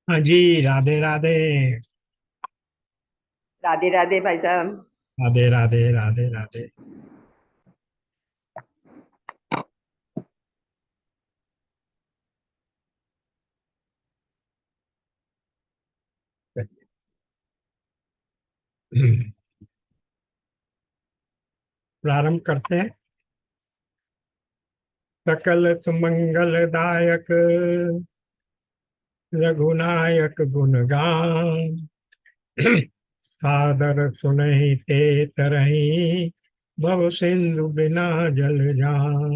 हाँ जी, राधे राधे। राधे राधे भाई साहब। राधे राधे राधे राधे। प्रारंभ करते हैं। सकल सुमंगलदायक रघुनायक गुणगान सादर सुनहि ते तरहि भव सिंधु बिना जल जान।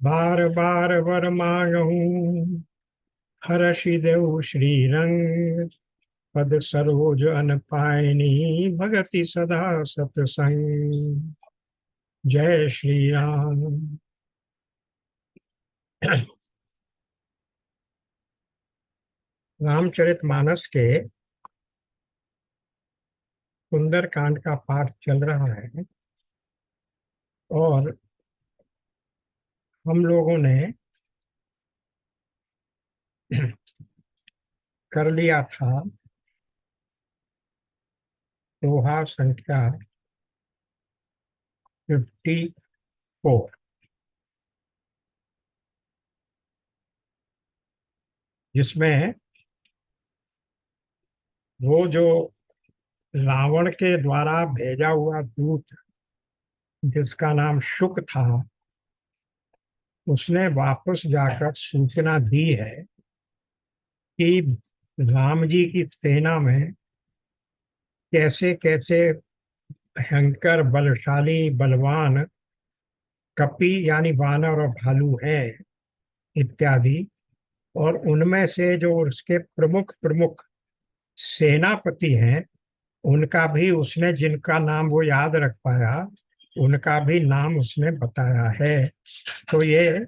बार बार वर मांगहूँ हरषि देहु श्री रंग पद सरोज अन पायनी भगति सदा सतसंग। जय श्री राम। रामचरितमानस के सुंदर कांड का पाठ चल रहा है और हम लोगों ने कर लिया था दोहा संख्या 54, जिसमें वो जो रावण के द्वारा भेजा हुआ दूत जिसका नाम शुक था, उसने वापस जाकर सूचना दी है कि राम जी की सेना में कैसे कैसे भयंकर बलशाली बलवान कपि यानी वानर और भालू हैं इत्यादि। और उनमें से जो उसके प्रमुख प्रमुख सेनापति हैं, उनका भी उसने, जिनका नाम वो याद रख पाया, उनका भी नाम उसने बताया है। तो ये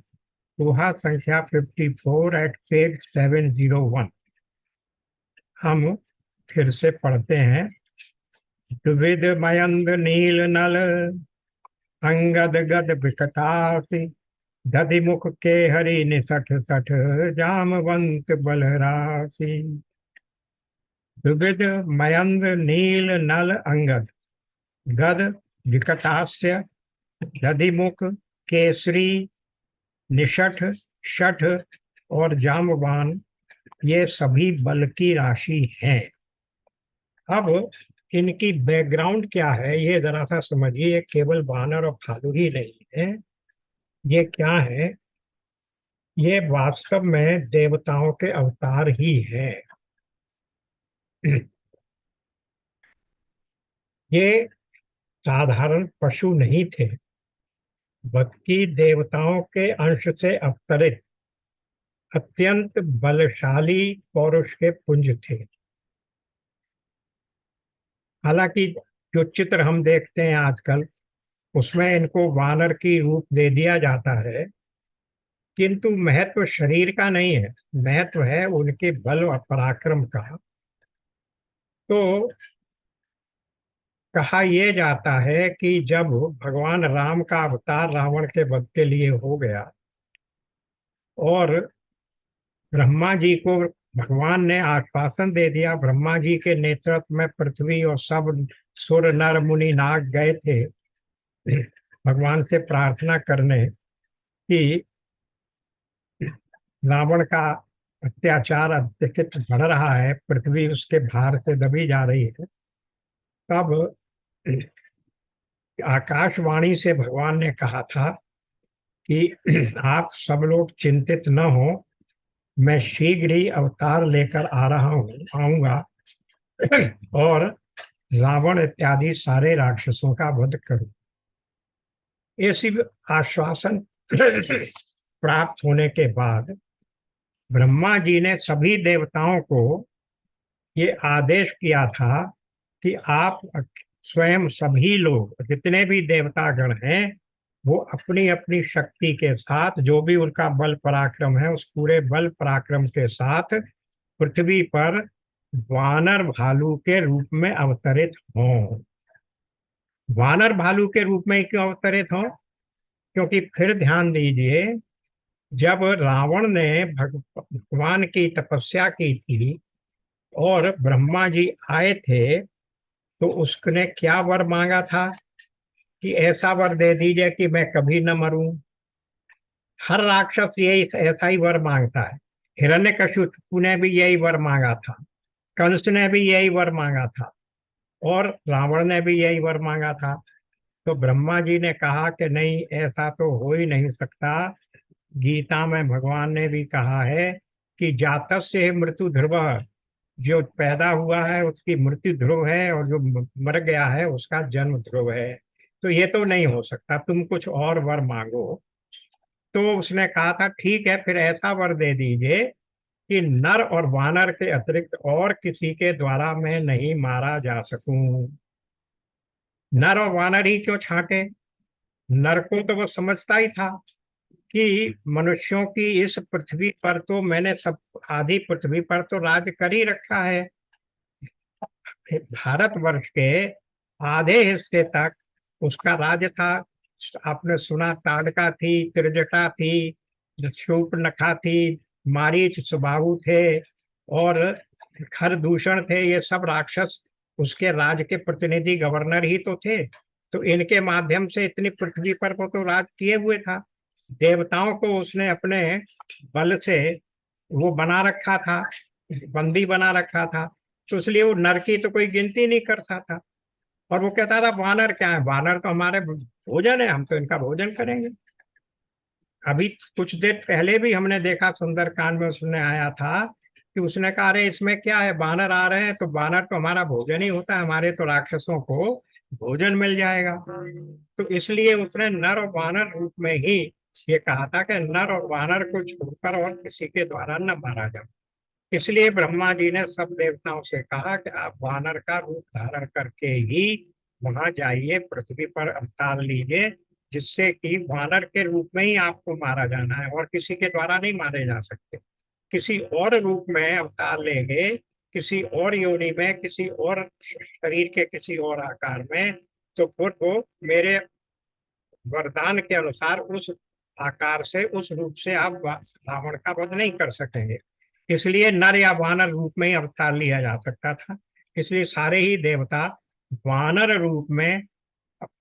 दोहा संख्या 54 एट पेज 701 हम फिर से पढ़ते हैं। द्विविध मयंद नील नल अंगद गद विकटासी दधिमुख के हरि निसठ सठ जामवंत बलरासी। द्विविध मयंद नील नल अंगद गद विकटास्य दधिमुख केसरी निषठ शठ और जामवान, ये सभी बल की राशि हैं। अब इनकी बैकग्राउंड क्या है ये जरा सा समझिए। ये केवल वानर और भालू ही नहीं है, ये क्या है? ये वास्तव में देवताओं के अवतार ही हैं। ये साधारण पशु नहीं थे, बल्कि देवताओं के अंश से अवतरित अत्यंत बलशाली पौरुष के पुंज थे। हालांकि जो चित्र हम देखते हैं आजकल, उसमें इनको वानर की रूप दे दिया जाता है, किंतु महत्व शरीर का नहीं है, महत्व है उनके बल और पराक्रम का। तो कहा यह जाता है कि जब भगवान राम का अवतार रावण के वध के लिए हो गया और ब्रह्मा जी को भगवान ने आश्वासन दे दिया, ब्रह्मा जी के नेतृत्व में पृथ्वी और सब सुर नर मुनि नाग गए थे भगवान से प्रार्थना करने कि रावण का अत्याचार अत्यधिक बढ़ रहा है, पृथ्वी उसके भार से दबी जा रही है, तब आकाशवाणी से भगवान ने कहा था कि आप सब लोग चिंतित न हो, मैं शीघ्र ही अवतार लेकर आ रहा हूँ, आऊंगा और रावण इत्यादि सारे राक्षसों का वध करूं। ऐसी आश्वासन प्राप्त होने के बाद ब्रह्मा जी ने सभी देवताओं को ये आदेश किया था कि आप स्वयं सभी लोग जितने भी देवतागण हैं वो अपनी अपनी शक्ति के साथ, जो भी उनका बल पराक्रम है, उस पूरे बल पराक्रम के साथ पृथ्वी पर वानर भालू के रूप में अवतरित हों। वानर भालू के रूप में क्यों अवतरित हों? क्योंकि फिर ध्यान दीजिए, जब रावण ने भगवान की तपस्या की थी और ब्रह्मा जी आए थे, तो उसने क्या वर मांगा था कि ऐसा वर दे दीजिए कि मैं कभी न मरूं। हर राक्षस यही ऐसा ही वर मांगता है। हिरण्यकशिपु ने भी यही वर मांगा था, कंस ने भी यही वर मांगा था और रावण ने भी यही वर मांगा था। तो ब्रह्मा जी ने कहा कि नहीं, ऐसा तो हो ही नहीं सकता। गीता में भगवान ने भी कहा है कि जातस्य मृत्यु ध्रुव, जो पैदा हुआ है उसकी मृत्यु ध्रुव है और जो मर गया है उसका जन्म ध्रुव है। तो ये तो नहीं हो सकता, तुम कुछ और वर मांगो। तो उसने कहा था ठीक है, फिर ऐसा वर दे दीजिए कि नर और वानर के अतिरिक्त और किसी के द्वारा मैं नहीं मारा जा सकूं। नर और वानर ही क्यों छांटे? नर को तो वो समझता ही था कि मनुष्यों की इस पृथ्वी पर तो मैंने सब, आधी पृथ्वी पर तो राज कर ही रखा है। भारतवर्ष के आधे हिस्से तक उसका राज था। आपने सुना, ताड़का थी, त्रिजटा थी, शूर्पणखा थी, मारीच, सुबाहु थे और खरदूषण थे। ये सब राक्षस उसके राज के प्रतिनिधि, गवर्नर ही तो थे। तो इनके माध्यम से इतनी पृथ्वी पर वो तो राज किए हुए था। देवताओं को उसने अपने बल से वो बना रखा था, बंदी बना रखा था। तो इसलिए वो नर की तो कोई गिनती नहीं करता था। और वो कहता था वानर क्या है, वानर तो हमारे भोजन है, हम तो इनका भोजन करेंगे। अभी कुछ देर पहले भी हमने देखा सुंदरकांड में, उसने आया था कि उसने कहा अरे इसमें क्या है, वानर आ रहे हैं तो वानर तो हमारा भोजन ही होता है, हमारे तो राक्षसों को भोजन मिल जाएगा। तो इसलिए उसने नर और वानर रूप में ही ये कहा था कि नर और वानर को छोड़कर और किसी के द्वारा न मारा जाए। इसलिए ब्रह्मा जी ने सब देवताओं से कहा कि आप वानर का रूप धारण करके ही वहां जाइए, पृथ्वी पर अवतार लीजिए, जिससे कि वानर के रूप में ही आपको मारा जाना है और किसी के द्वारा नहीं मारे जा सकते। किसी और रूप में अवतार लेंगे, किसी और योनि में, किसी और शरीर के किसी और आकार में, तो फिर वो मेरे वरदान के अनुसार उस आकार से, उस रूप से आप रावण का वध नहीं कर सकेंगे। इसलिए नर या वानर रूप में ही अवतार लिया जा सकता था। इसलिए सारे ही देवता वानर रूप में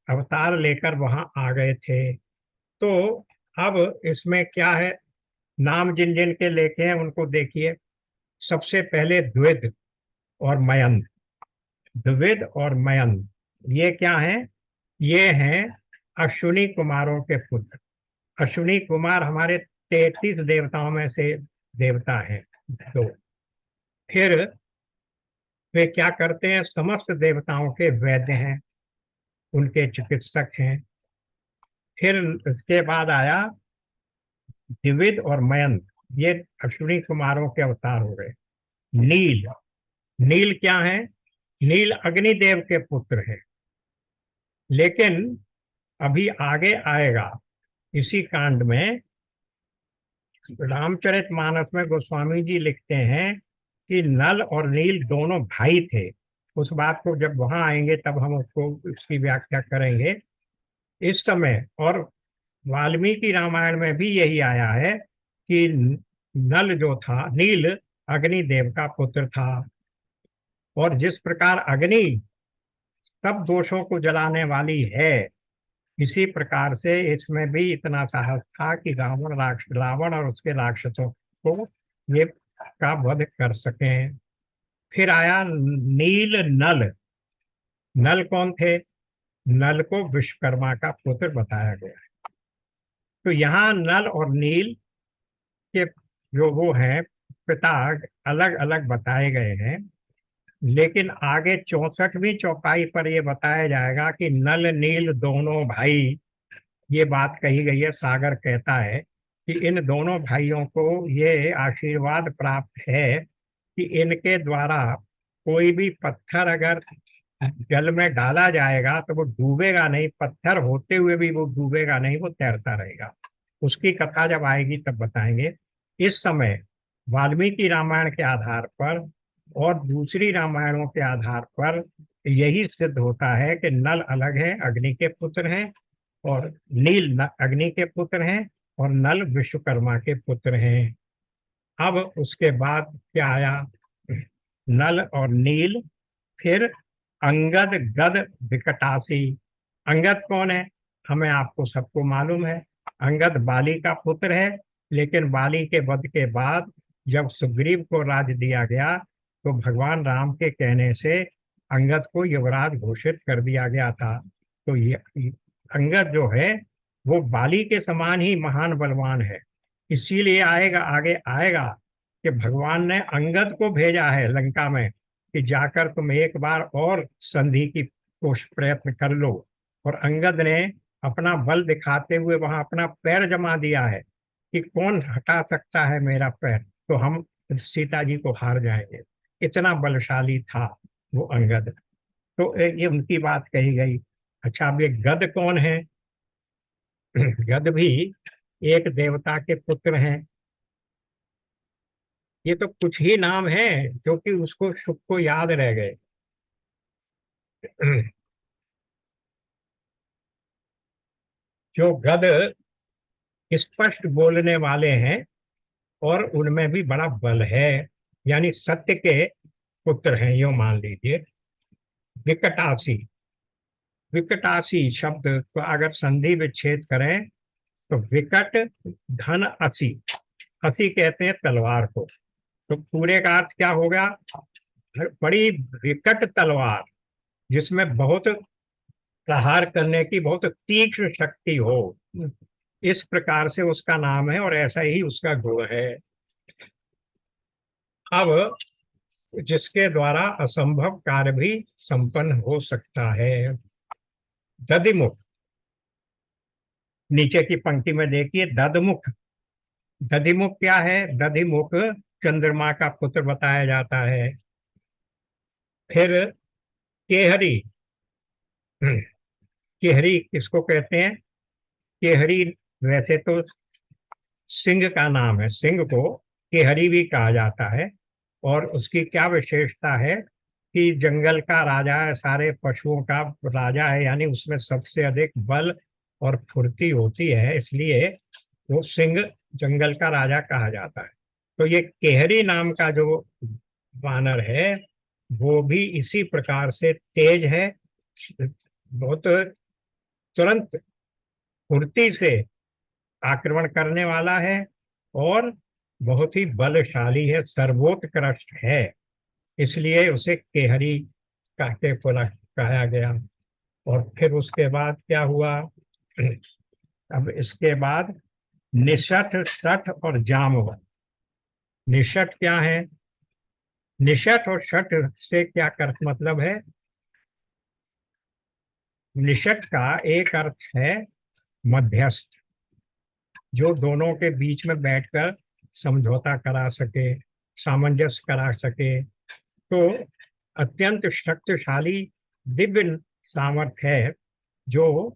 अवतार लेकर वहां आ गए थे। तो अब इसमें क्या है, नाम जिन जिन के लेके हैं उनको देखिए। सबसे पहले द्विद और मयंत। द्विद और मयंत ये क्या है? ये हैं अश्विनी कुमारों के पुत्र। अश्विनी कुमार हमारे 33 देवताओं में से देवता हैं। तो फिर वे क्या करते हैं, समस्त देवताओं के वैद्य हैं, उनके चिकित्सक हैं। फिर इसके बाद आया द्विविद और मयंक, ये अश्विनी कुमारों के अवतार हो गए। नील, नील क्या है? नील अग्निदेव के पुत्र हैं। लेकिन अभी आगे आएगा इसी कांड में, रामचरितमानस में गोस्वामी जी लिखते हैं कि नल और नील दोनों भाई थे। उस बात को जब वहां आएंगे तब हम उसको, उसकी व्याख्या करेंगे। इस समय और वाल्मीकि रामायण में भी यही आया है कि नल जो था, नील अग्निदेव का पुत्र था। और जिस प्रकार अग्नि सब दोषों को जलाने वाली है, इसी प्रकार से इसमें भी इतना साहस था कि रावण और उसके राक्षसों को ये का वध कर सकें। फिर आया नील नल। नल कौन थे? नल को विश्वकर्मा का पुत्र बताया गया। तो यहाँ नल और नील के जो वो हैं पिता अलग अलग बताए गए हैं, लेकिन आगे 64वीं चौपाई पर यह बताया जाएगा कि नल नील दोनों भाई, ये बात कही गई है। सागर कहता है कि इन दोनों भाइयों को ये आशीर्वाद प्राप्त है कि इनके द्वारा कोई भी पत्थर अगर जल में डाला जाएगा तो वो डूबेगा नहीं, पत्थर होते हुए भी वो डूबेगा नहीं, वो तैरता रहेगा। उसकी कथा जब आएगी तब बताएंगे। इस समय वाल्मीकि रामायण के आधार पर और दूसरी रामायणों के आधार पर यही सिद्ध होता है कि नल अलग है, अग्नि के पुत्र हैं, और नील अग्नि के पुत्र हैं, और नल विश्वकर्मा के पुत्र हैं। अब उसके बाद क्या आया? नल और नील। फिर अंगद गद विकटासी। अंगद कौन है? हमें आपको सबको मालूम है। अंगद बाली का पुत्र है, लेकिन बाली के वध के बाद जब सुग्रीव को राज दिया गया तो भगवान राम के कहने से अंगद को युवराज घोषित कर दिया गया था। तो ये अंगद जो है वो बाली के समान ही महान बलवान है। इसीलिए आएगा, आगे आएगा कि भगवान ने अंगद को भेजा है लंका में कि जाकर तुम एक बार और संधि की कोशिश प्रयत्न कर लो। और अंगद ने अपना बल दिखाते हुए वहां अपना पैर जमा दिया है कि कौन हटा सकता है मेरा पैर, तो हम सीता जी को हार जाएंगे। इतना बलशाली था वो अंगद। तो ये उनकी बात कही गई। अच्छा, अब ये गद कौन है? गद भी एक देवता के पुत्र हैं। ये तो कुछ ही नाम है जो कि उसको शुक को याद रह गए। जो गद स्पष्ट बोलने वाले हैं और उनमें भी बड़ा बल है, यानी सत्य के पुत्र हैं, यो मान लीजिए। विकटासी। विकटासी शब्द को अगर संधि विच्छेद करें तो विकट धन असी। असी कहते हैं तलवार को। तो पूरे का अर्थ क्या होगा? बड़ी विकट तलवार जिसमें बहुत प्रहार करने की बहुत तीक्ष्ण शक्ति हो, इस प्रकार से उसका नाम है और ऐसा ही उसका गुण है। अब जिसके द्वारा असंभव कार्य भी संपन्न हो सकता है। दधिमुख। नीचे की पंक्ति में देखिए, दधमुख। दधिमुख क्या है? दधिमुख चंद्रमा का पुत्र बताया जाता है। फिर केहरी। केहरी किसको कहते हैं? केहरी वैसे तो सिंह का नाम है, सिंह को केहरी भी कहा जाता है। और उसकी क्या विशेषता है कि जंगल का राजा है, सारे पशुओं का राजा है, यानी उसमें सबसे अधिक बल और फुर्ती होती है, इसलिए वो सिंह जंगल का राजा कहा जाता है। तो ये केहरी नाम का जो वानर है वो भी इसी प्रकार से तेज है, बहुत तुरंत फुर्ती से आक्रमण करने वाला है, और बहुत ही बलशाली है, सर्वोत्कृष्ट है। इसलिए उसे केहरी कहते कहा गया। और फिर उसके बाद क्या हुआ? अब इसके बाद निषठ, शठ और जामवंत। निषठ क्या है? निषठ और शठ से क्या अर्थ मतलब है? निषठ का एक अर्थ है मध्यस्थ, जो दोनों के बीच में बैठकर समझौता करा सके, सामंजस्य करा सके। तो अत्यंत शक्तिशाली दिव्य सामर्थ्य है जो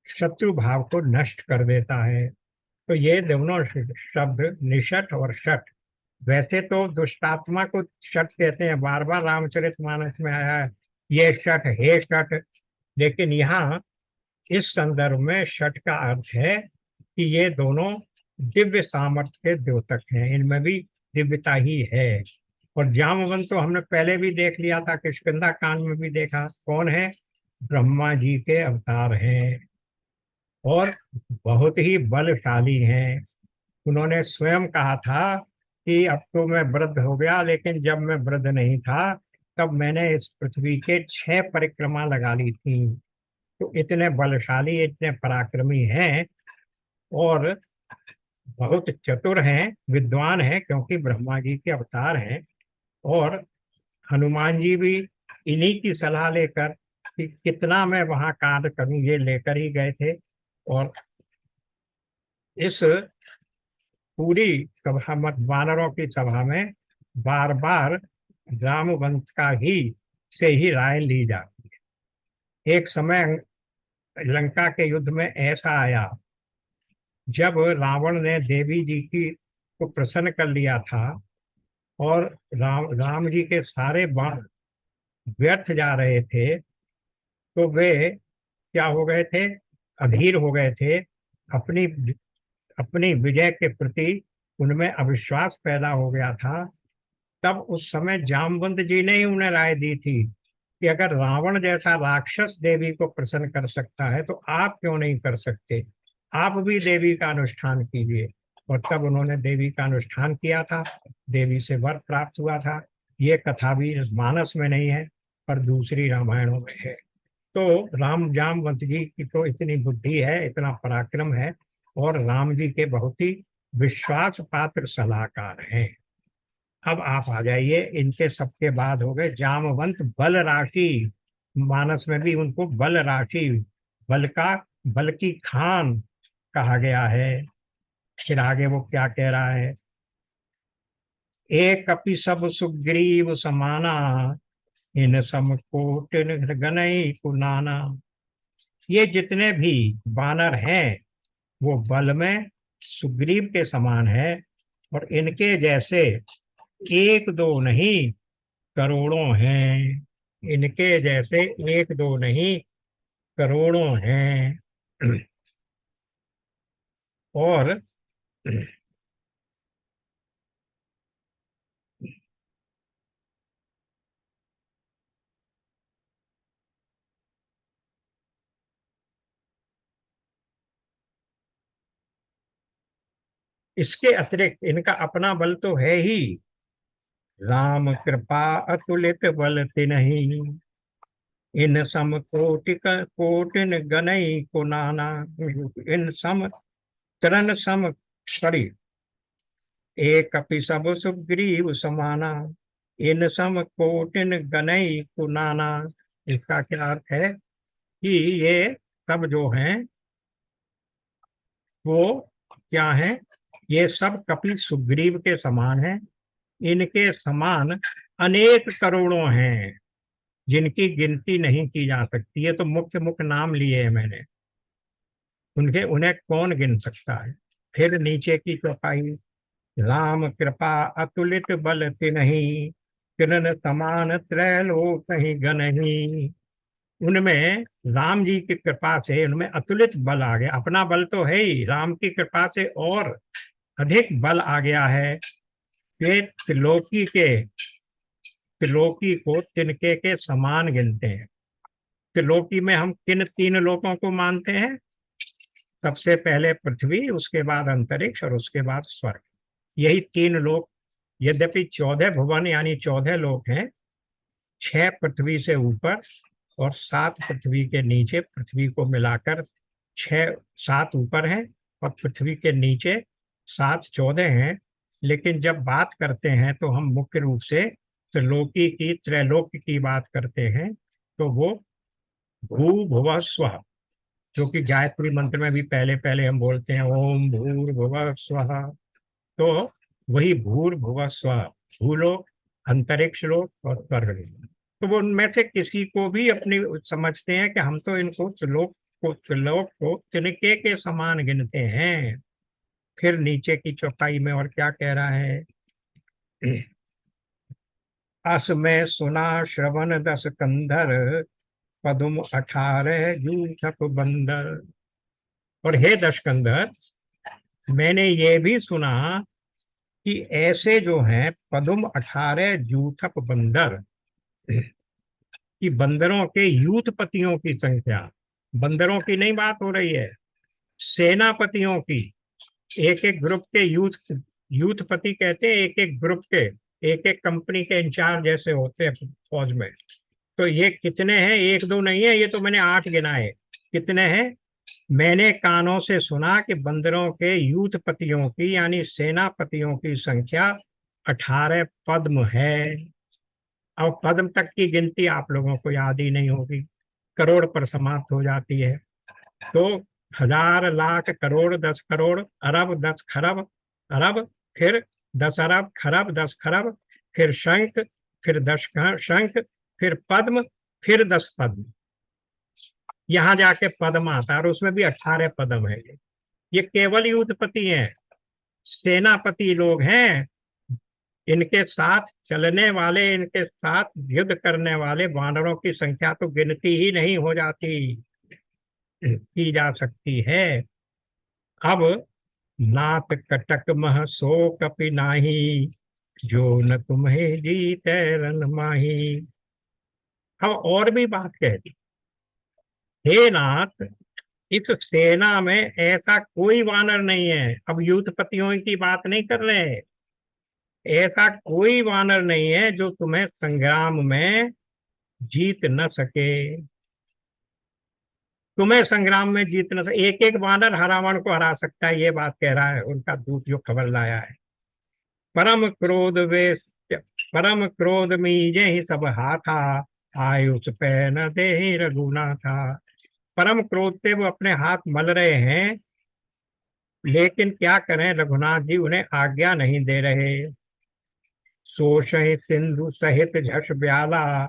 शत्रु भाव को नष्ट कर देता है। तो ये दोनों शब्द निषठ और शठ, वैसे तो दुष्टात्मा को शठ कहते हैं, बार बार रामचरितमानस में आया है ये शठ, हे शठ। लेकिन यहाँ इस संदर्भ में शठ का अर्थ है कि ये दोनों दिव्य सामर्थ्य के द्योतक हैं, इनमें भी दिव्यता ही है। और जामवंत तो हमने पहले भी देख लिया था, किष्किंधा कांड में भी देखा। कौन है? ब्रह्मा जी के अवतार हैं और बहुत ही बलशाली हैं। उन्होंने स्वयं कहा था कि अब तो मैं वृद्ध हो गया, लेकिन जब मैं वृद्ध नहीं था तब मैंने इस पृथ्वी के 6 परिक्रमा लगा ली थी। तो इतने बलशाली, इतने पराक्रमी हैं और बहुत चतुर हैं, विद्वान हैं, क्योंकि ब्रह्मा जी के अवतार हैं। और हनुमान जी भी इन्हीं की सलाह लेकर कि कितना मैं वहां कार्य करूं, ये लेकर ही गए थे। और इस पूरी सभा मत वानरों की सभा में बार बार रामवंश का ही से ही राय ली जाती है। एक समय लंका के युद्ध में ऐसा आया, जब रावण ने देवी जी की को प्रसन्न कर लिया था और राम जी के सारे बाण व्यर्थ जा रहे थे, तो वे क्या हो गए थे, अधीर हो गए थे। अपनी अपनी विजय के प्रति उनमें अविश्वास पैदा हो गया था। तब उस समय जामवंत जी ने ही उन्हें राय दी थी कि अगर रावण जैसा राक्षस देवी को प्रसन्न कर सकता है तो आप क्यों नहीं कर सकते, आप भी देवी का अनुष्ठान कीजिए। और तब उन्होंने देवी का अनुष्ठान किया था, देवी से वर प्राप्त हुआ था। ये कथा भी इस मानस में नहीं है, पर दूसरी रामायणों में है। तो राम जामवंत जी की तो इतनी बुद्धि है, इतना पराक्रम है, और राम जी के बहुत ही विश्वास पात्र सलाहकार हैं। अब आप आ जाइए, इनके सबके बाद हो गए जामवंत बल राशि। मानस में भी उनको बल राशि, बल का, बल की खान कहा गया है। फिर आगे वो क्या कह रहा है, एक कपि सब सुग्रीव समाना, इन सम कोट गनई कुनाना। ये जितने भी बानर हैं वो बल में सुग्रीव के समान है, और इनके जैसे एक दो नहीं करोड़ों हैं। इनके जैसे एक दो नहीं करोड़ों हैं। और इसके अतिरिक्त इनका अपना बल तो है ही। राम कृपा अतुलित बल तिन्हि, इन सम कोटिन गनई को नाना। इन सम चरण सम, सॉरी, एक कपि सब सुग्रीव समाना, इन सम कोटिन गनई कुनाना। इसका क्या अर्थ है कि ये सब जो हैं वो क्या है, ये सब कपि सुग्रीव के समान है। इनके समान अनेक करोड़ों हैं, जिनकी गिनती नहीं की जा सकती है। तो मुख्य मुख्य नाम लिए हैं मैंने, उनके उन्हें कौन गिन सकता है। फिर नीचे की चौपाई, राम कृपा अतुलित बल तिन्हि, किरण समान त्रैलोक ही गनहि। उनमें राम जी की कृपा से उनमें अतुलित बल आ गया। अपना बल तो है ही, राम की कृपा से और अधिक बल आ गया है। वे त्रिलोकी को तिनके के समान गिनते हैं। त्रिलोकी में हम किन 3 लोकों को मानते हैं, सबसे पहले पृथ्वी, उसके बाद अंतरिक्ष, और उसके बाद स्वर्ग। यही 3 लोक। यद्यपि 14 भुवन यानी 14 लोक हैं, 6 पृथ्वी से ऊपर और 7 पृथ्वी के नीचे। पृथ्वी को मिलाकर 7 ऊपर हैं, और पृथ्वी के नीचे 7 14 हैं। लेकिन जब बात करते हैं तो हम मुख्य रूप से त्रिलोकी की, त्रैलोक्य की बात करते हैं। तो वो भू भुव स्व, जो कि गायत्री मंत्र में भी पहले पहले हम बोलते हैं, ओम भूर्भुवः स्वः। तो वही भूर्भुवः स्वः, भूलोक, अंतरिक्ष लोक और स्वर्गलोक। तो वो उनमें से किसी को भी अपनी समझते हैं कि हम तो इनको त्रिलोक को तिनके के समान गिनते हैं। फिर नीचे की चौपाई में और क्या कह रहा है, अस में सुना श्रवण 10 कंधर, पदुम 18 जूझक बंदर। और हे दशकंधर, मैंने ये भी सुना कि ऐसे जो हैं पदुम 18 जूथप बंदर, कि बंदरों के यूथपतियों की संख्या, बंदरों की नहीं बात हो रही है, सेनापतियों की, एक एक ग्रुप के यूथ यूथपति कहते हैं एक एक ग्रुप के, एक एक कंपनी के इंचार्ज जैसे होते हैं फौज में। तो ये कितने हैं, एक दो नहीं है, ये तो मैंने 8 गिनाए। कितने हैं? मैंने कानों से सुना कि बंदरों के यूथपतियों की यानी सेनापतियों की संख्या 18 पद्म है। अब पद्म तक की गिनती आप लोगों को याद ही नहीं होगी, करोड़ पर समाप्त हो जाती है। तो 1000 लाख करोड़ 10 करोड़ अरब 10 खरब अरब, फिर 10 अरब खरब 10 खरब, फिर शंख, फिर 10 शंख, फिर पद्म, फिर 10 पद्म। यहाँ जाके पद्म आता है और उसमें भी 18 पद्म है। ये केवल युद्धपति हैं, सेनापति लोग हैं। इनके साथ चलने वाले, इनके साथ युद्ध करने वाले वानरों की संख्या तो गिनती ही नहीं हो जाती, की जा सकती है। अब नात कटक मह सो कपि नाही, जो न तुम्हें जीते रन माही। अब और भी बात कह दी, हे नाथ, इस सेना में ऐसा कोई वानर नहीं है। अब युद्धपतियों की बात नहीं कर रहे हैं, ऐसा कोई वानर नहीं है जो तुम्हें संग्राम में जीत न सके। तुम्हें संग्राम में जीत न सके, एक एक वानर रावण को हरा सकता है, ये बात कह रहा है उनका दूत जो खबर लाया है। परम क्रोध वे, परम क्रोध मीजे ही सब हाथा, आयुष पे न दे रघुना था। परम क्रोध से वो अपने हाथ मल रहे हैं, लेकिन क्या करें, रघुनाथ जी उन्हें आज्ञा नहीं दे रहे। सोष ही सिंधु सहित झस ब्याला,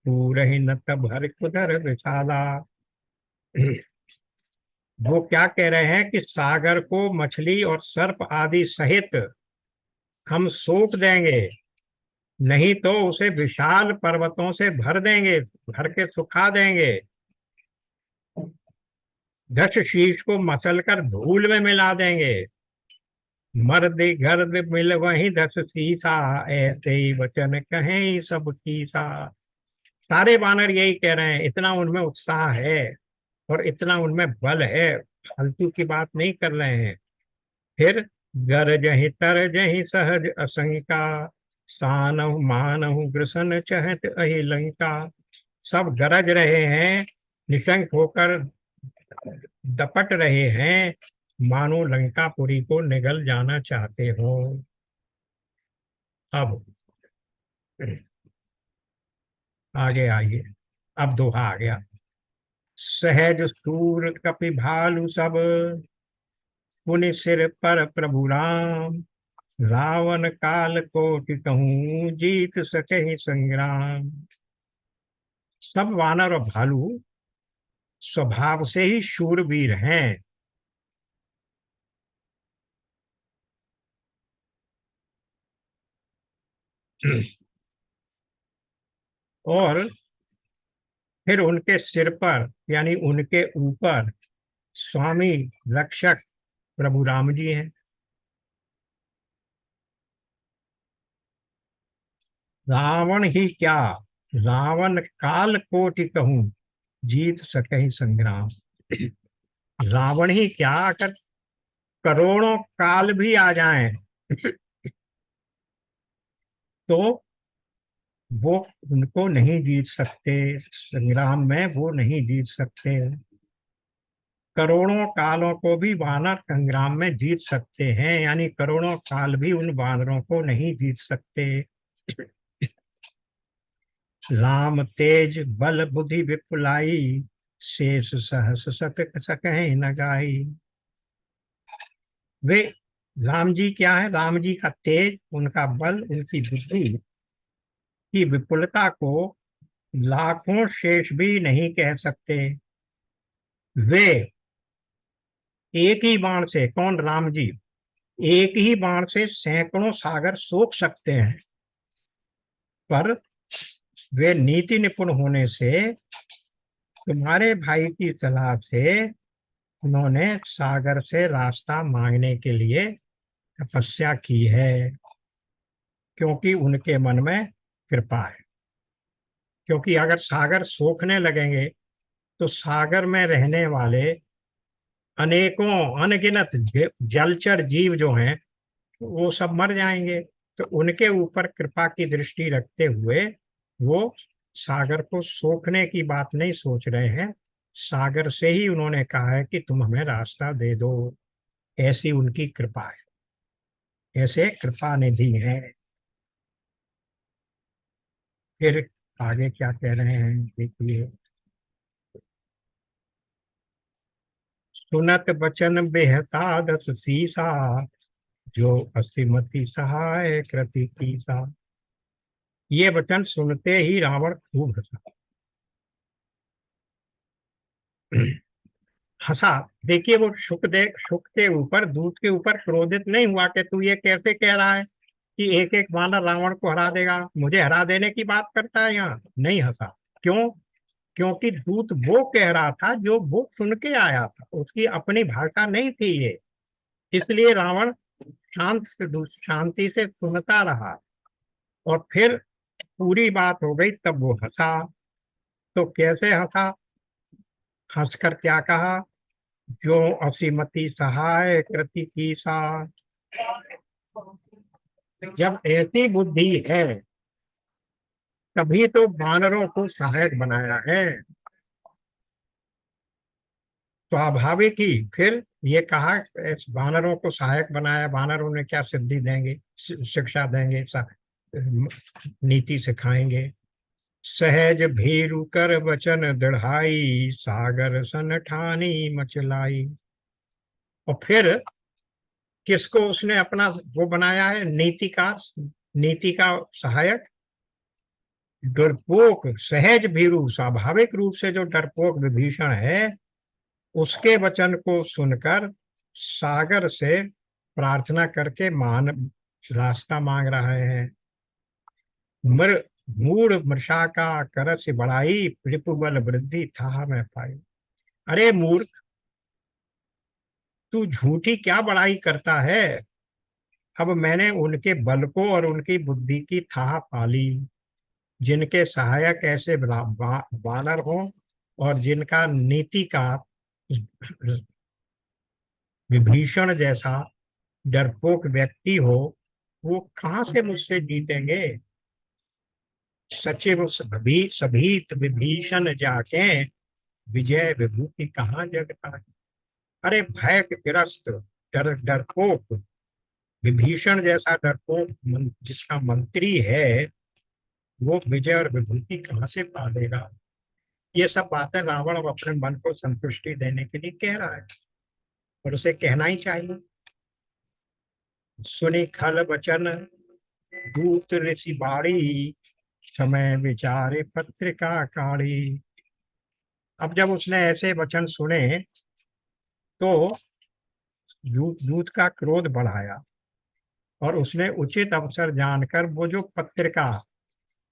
पूरहि न तब हर कुदर विशाला। वो क्या कह रहे हैं कि सागर को मछली और सर्प आदि सहित हम सोख देंगे, नहीं तो उसे विशाल पर्वतों से भर देंगे, भर के सुखा देंगे। दस शीश को मसलकर धूल में मिला देंगे। मर्द गर्द मिल वही 10 सीसा, ऐसे ही वचन कहें सब कीसा। सारे वानर यही कह रहे हैं, इतना उनमें उत्साह है और इतना उनमें बल है, फालतू की बात नहीं कर रहे हैं। फिर गरजहि तरजहि सहज असंका, सानहु मानहु ग्रसन चहत अहि लंका। सब गरज रहे हैं, निशंक होकर दपट रहे हैं, मानो लंकापुरी को निगल जाना चाहते हो। अब आगे आइए, अब दोहा आ गया। सहज सूर कपि भालु सब, पुनि सिर पर प्रभु राम। रावण काल कोटि कहूँ, जीत सके संग्राम। सब वानर और भालू स्वभाव से ही शूरवीर हैं। और फिर उनके सिर पर यानी उनके ऊपर स्वामी रक्षक प्रभु राम जी हैं। रावण ही क्या, रावण काल कोटि कहूँ, जीत सके संग्राम। रावण ही क्या, अगर करोड़ों काल भी आ जाएं तो वो उनको नहीं जीत सकते, संग्राम में वो नहीं जीत सकते। करोड़ों कालों को भी वानर संग्राम में जीत सकते हैं, यानी करोड़ों काल भी उन वानरों को नहीं जीत सकते। राम तेज बल बुद्धि विपुलाई, शेष सहस सत सकहि न गाई। वे राम जी क्या है, राम जी का तेज, उनका बल, उनकी बुद्धि की विपुलता को लाखों शेष भी नहीं कह सकते। वे एक ही बाण से, कौन, राम जी, एक ही बाण से सैकड़ों सागर सोख सकते हैं, पर वे नीति निपुण होने से तुम्हारे भाई की सलाह से उन्होंने सागर से रास्ता मांगने के लिए तपस्या की है, क्योंकि उनके मन में कृपा है। क्योंकि अगर सागर सोखने लगेंगे तो सागर में रहने वाले अनेकों अनगिनत जलचर जीव जो हैं वो सब मर जाएंगे। तो उनके ऊपर कृपा की दृष्टि रखते हुए वो सागर को सोखने की बात नहीं सोच रहे हैं, सागर से ही उन्होंने कहा है कि तुम हमें रास्ता दे दो। ऐसी उनकी कृपा है, ऐसे कृपा निधि है। फिर आगे क्या कह रहे हैं देखिए। सुनत बचन बेहता दस सीसा, जो असीमति सहाय कृति कीसा। ये वचन सुनते ही रावण खूब हंसा। हंसा। देखिए वो शुक के ऊपर, दूत के ऊपर क्रोधित नहीं हुआ कि तू ये कैसे कह रहा है कि एक एक वानर रावण को हरा देगा, मुझे हरा देने की बात करता है। यहाँ नहीं हंसा। क्यों? क्योंकि दूत वो कह रहा था जो वो सुन के आया था, उसकी अपनी भाषा नहीं थी ये। इसलिए रावण शांति से सुनता रहा। और फिर पूरी बात हो गई तब वो हंसा। तो कैसे हंसा? हंसकर क्या कहा? जो असीमति सहाय कृति की सा। जब ऐसी बुद्धि है तभी तो वानरों को सहायक बनाया है, स्वाभाविक ही। फिर ये कहा वानरों को सहायक बनाया, वानर उन्हें क्या सिद्धि देंगे, शिक्षा देंगे, नीति सिखाएंगे। सहज भीरु कर वचन दृढ़ाई, सागर सन ठानी मचलाई। और फिर किसको उसने अपना वो बनाया है, नीतिकार, नीति का सहायक। डरपोक सहज भीरु, स्वाभाविक रूप से जो डरपोक विभीषण है, उसके वचन को सुनकर सागर से प्रार्थना करके मान रास्ता मांग रहे हैं। मृ मूढ़ मृषा का करस बढ़ाई, रिपुबल वृद्धि था मैं पाई। अरे मूर्ख, तू झूठी क्या बड़ाई करता है? अब मैंने उनके बल को और उनकी बुद्धि की थाह पाली, जिनके सहायक ऐसे वानर हो और जिनका नीति का विभीषण जैसा डरपोक व्यक्ति हो, वो कहां से मुझसे जीतेंगे। सचिव सभीत विभीषण जाके, विजय विभूति कहाँ जगता है। अरे भय के ग्रस्त डरपोक विभीषण जैसा डरपोक जिसका मंत्री है, वो विजय और विभूति कहाँ से पालेगा। ये सब बातें रावण अब अपने मन को संतुष्टि देने के लिए कह रहा है, और उसे कहना ही चाहिए। सुनी खल वचन दूत ऋषि बाड़ी, समय विचारे पत्रिका काढ़ी। अब जब उसने ऐसे वचन सुने तो दूत का क्रोध बढ़ाया, और उसने उचित अवसर जानकर वो जो पत्रिका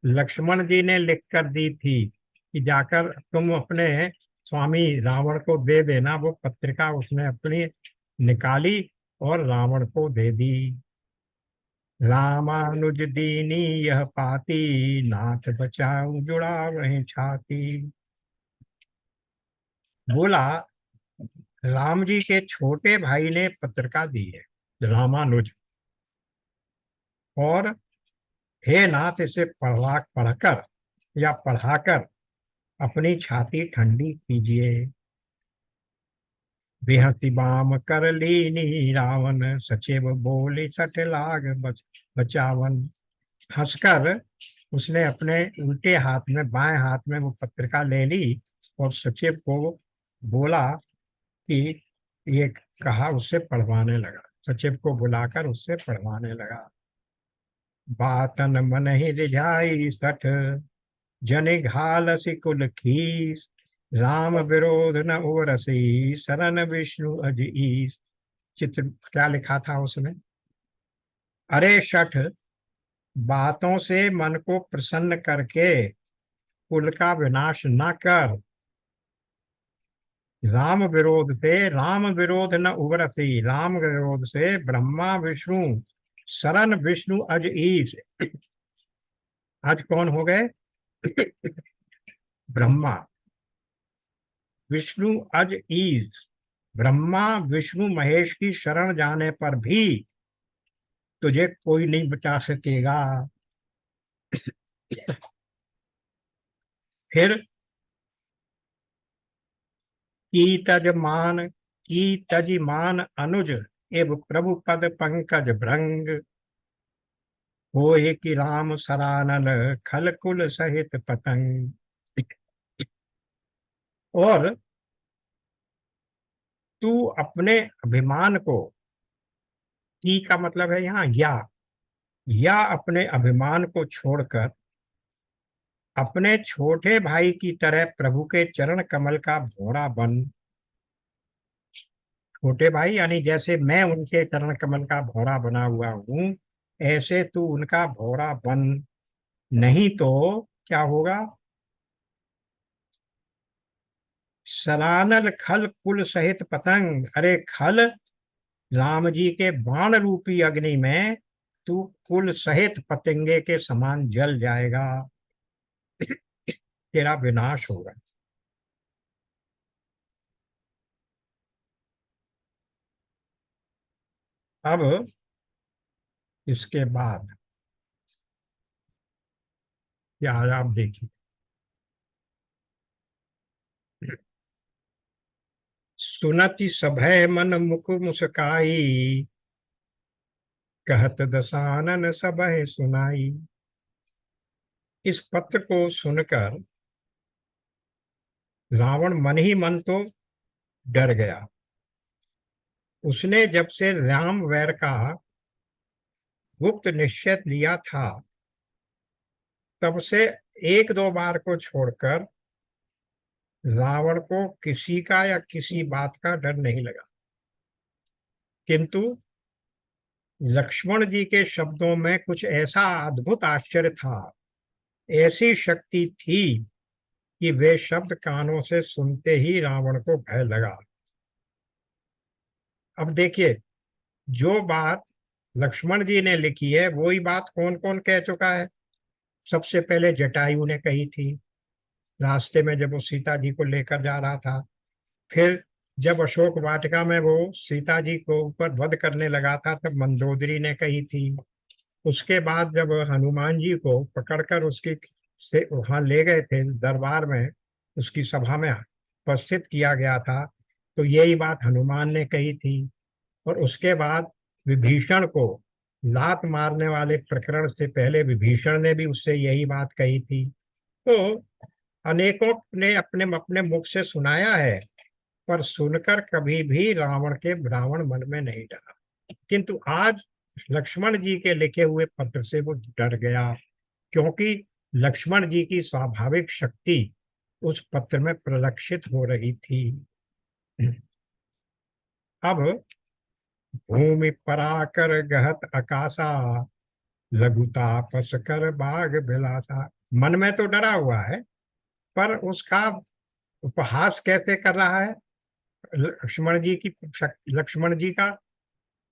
लक्ष्मण जी ने लिख कर दी थी कि जाकर तुम अपने स्वामी रावण को दे देना, वो पत्रिका उसने अपनी निकाली और रावण को दे दी। रामानुज दीनी यह पाती, नाथ बचाऊ जुड़ा वहीं छाती। बोला राम जी के छोटे भाई ने पत्रिका दी है, रामानुज, और हे नाथ इसे पढ़कर या पढ़ाकर अपनी छाती ठंडी कीजिए। बेहसी बाम कर लीनी रावण, सचिव बोले सठ लाग बचावन। हंसकर उसने अपने उल्टे हाथ में, बाएं हाथ में वो पत्रिका ले ली और सचिव को बोला कि ये कहा, उससे पढ़वाने लगा। सचिव को बुलाकर उससे पढ़वाने लगा। बातन मन ही रिझाई सठ, जनि घालसी कुल खीस। राम विरोध न उरसी, सरन विष्णु अज ईस। चित्र क्या लिखा था उसमें? अरे शठ, बातों से मन को प्रसन्न करके कुल का विनाश न कर। राम विरोध न उबरती, राम विरोध से ब्रह्मा विष्णु, सरन विष्णु अज ईश। आज कौन हो गए? ब्रह्मा विष्णु अज ईश। ब्रह्मा विष्णु महेश की शरण जाने पर भी तुझे कोई नहीं बचा सकेगा। फिर की तजमान अनुज एव प्रभु पद पंकज भृंग, होए कि राम सरानन खल कुल सहित पतंग। और तू अपने अभिमान को, की का मतलब है यहाँ या अपने अभिमान को छोड़कर अपने छोटे भाई की तरह प्रभु के चरण कमल का भोरा बन। छोटे भाई यानी जैसे मैं उनके चरण कमल का भोरा बना हुआ हूं, ऐसे तू उनका भोरा बन। नहीं तो क्या होगा? सलानल खल कुल सहित पतंग, अरे खल, राम जी के बाण रूपी अग्नि में तू कुल सहित पतंगे के समान जल जाएगा, तेरा विनाश होगा। अब इसके बाद क्या है, आप देखिए। सुनति सभय मन मुख मुस्काई, कहत दसानन सबह सुनाई। इस पत्र को सुनकर रावण मन ही मन तो डर गया। उसने जब से राम वैर का गुप्त निश्चय लिया था, तब से एक दो बार को छोड़कर रावण को किसी का या किसी बात का डर नहीं लगा। किंतु लक्ष्मण जी के शब्दों में कुछ ऐसा अद्भुत आश्चर्य था, ऐसी शक्ति थी कि वे शब्द कानों से सुनते ही रावण को भय लगा। अब देखिए, जो बात लक्ष्मण जी ने लिखी है वही बात कौन कौन कह चुका है। सबसे पहले जटायु ने कही थी, रास्ते में जब वो सीता जी को लेकर जा रहा था। फिर जब अशोक वाटिका में वो सीता जी को ऊपर वध करने लगा था, तब मंदोदरी ने कही थी। उसके बाद जब हनुमान जी को पकड़कर उसकी से वहां ले गए थे दरबार में, उसकी सभा में उपस्थित किया गया था, तो यही बात हनुमान ने कही थी। और उसके बाद विभीषण को लात मारने वाले प्रकरण से पहले विभीषण ने भी उससे यही बात कही थी। तो अनेकों ने अपने अपने मुख से सुनाया है, पर सुनकर कभी भी रावण मन में नहीं डरा। किंतु आज लक्ष्मण जी के लिखे हुए पत्र से वो डर गया, क्योंकि लक्ष्मण जी की स्वाभाविक शक्ति उस पत्र में प्रलक्षित हो रही थी। अब भूमि पराकर गहत आकाशा, लघुतापस कर बाग बिलासा। मन में तो डरा हुआ है, पर उसका उपहास कैसे कर रहा है लक्ष्मण जी का?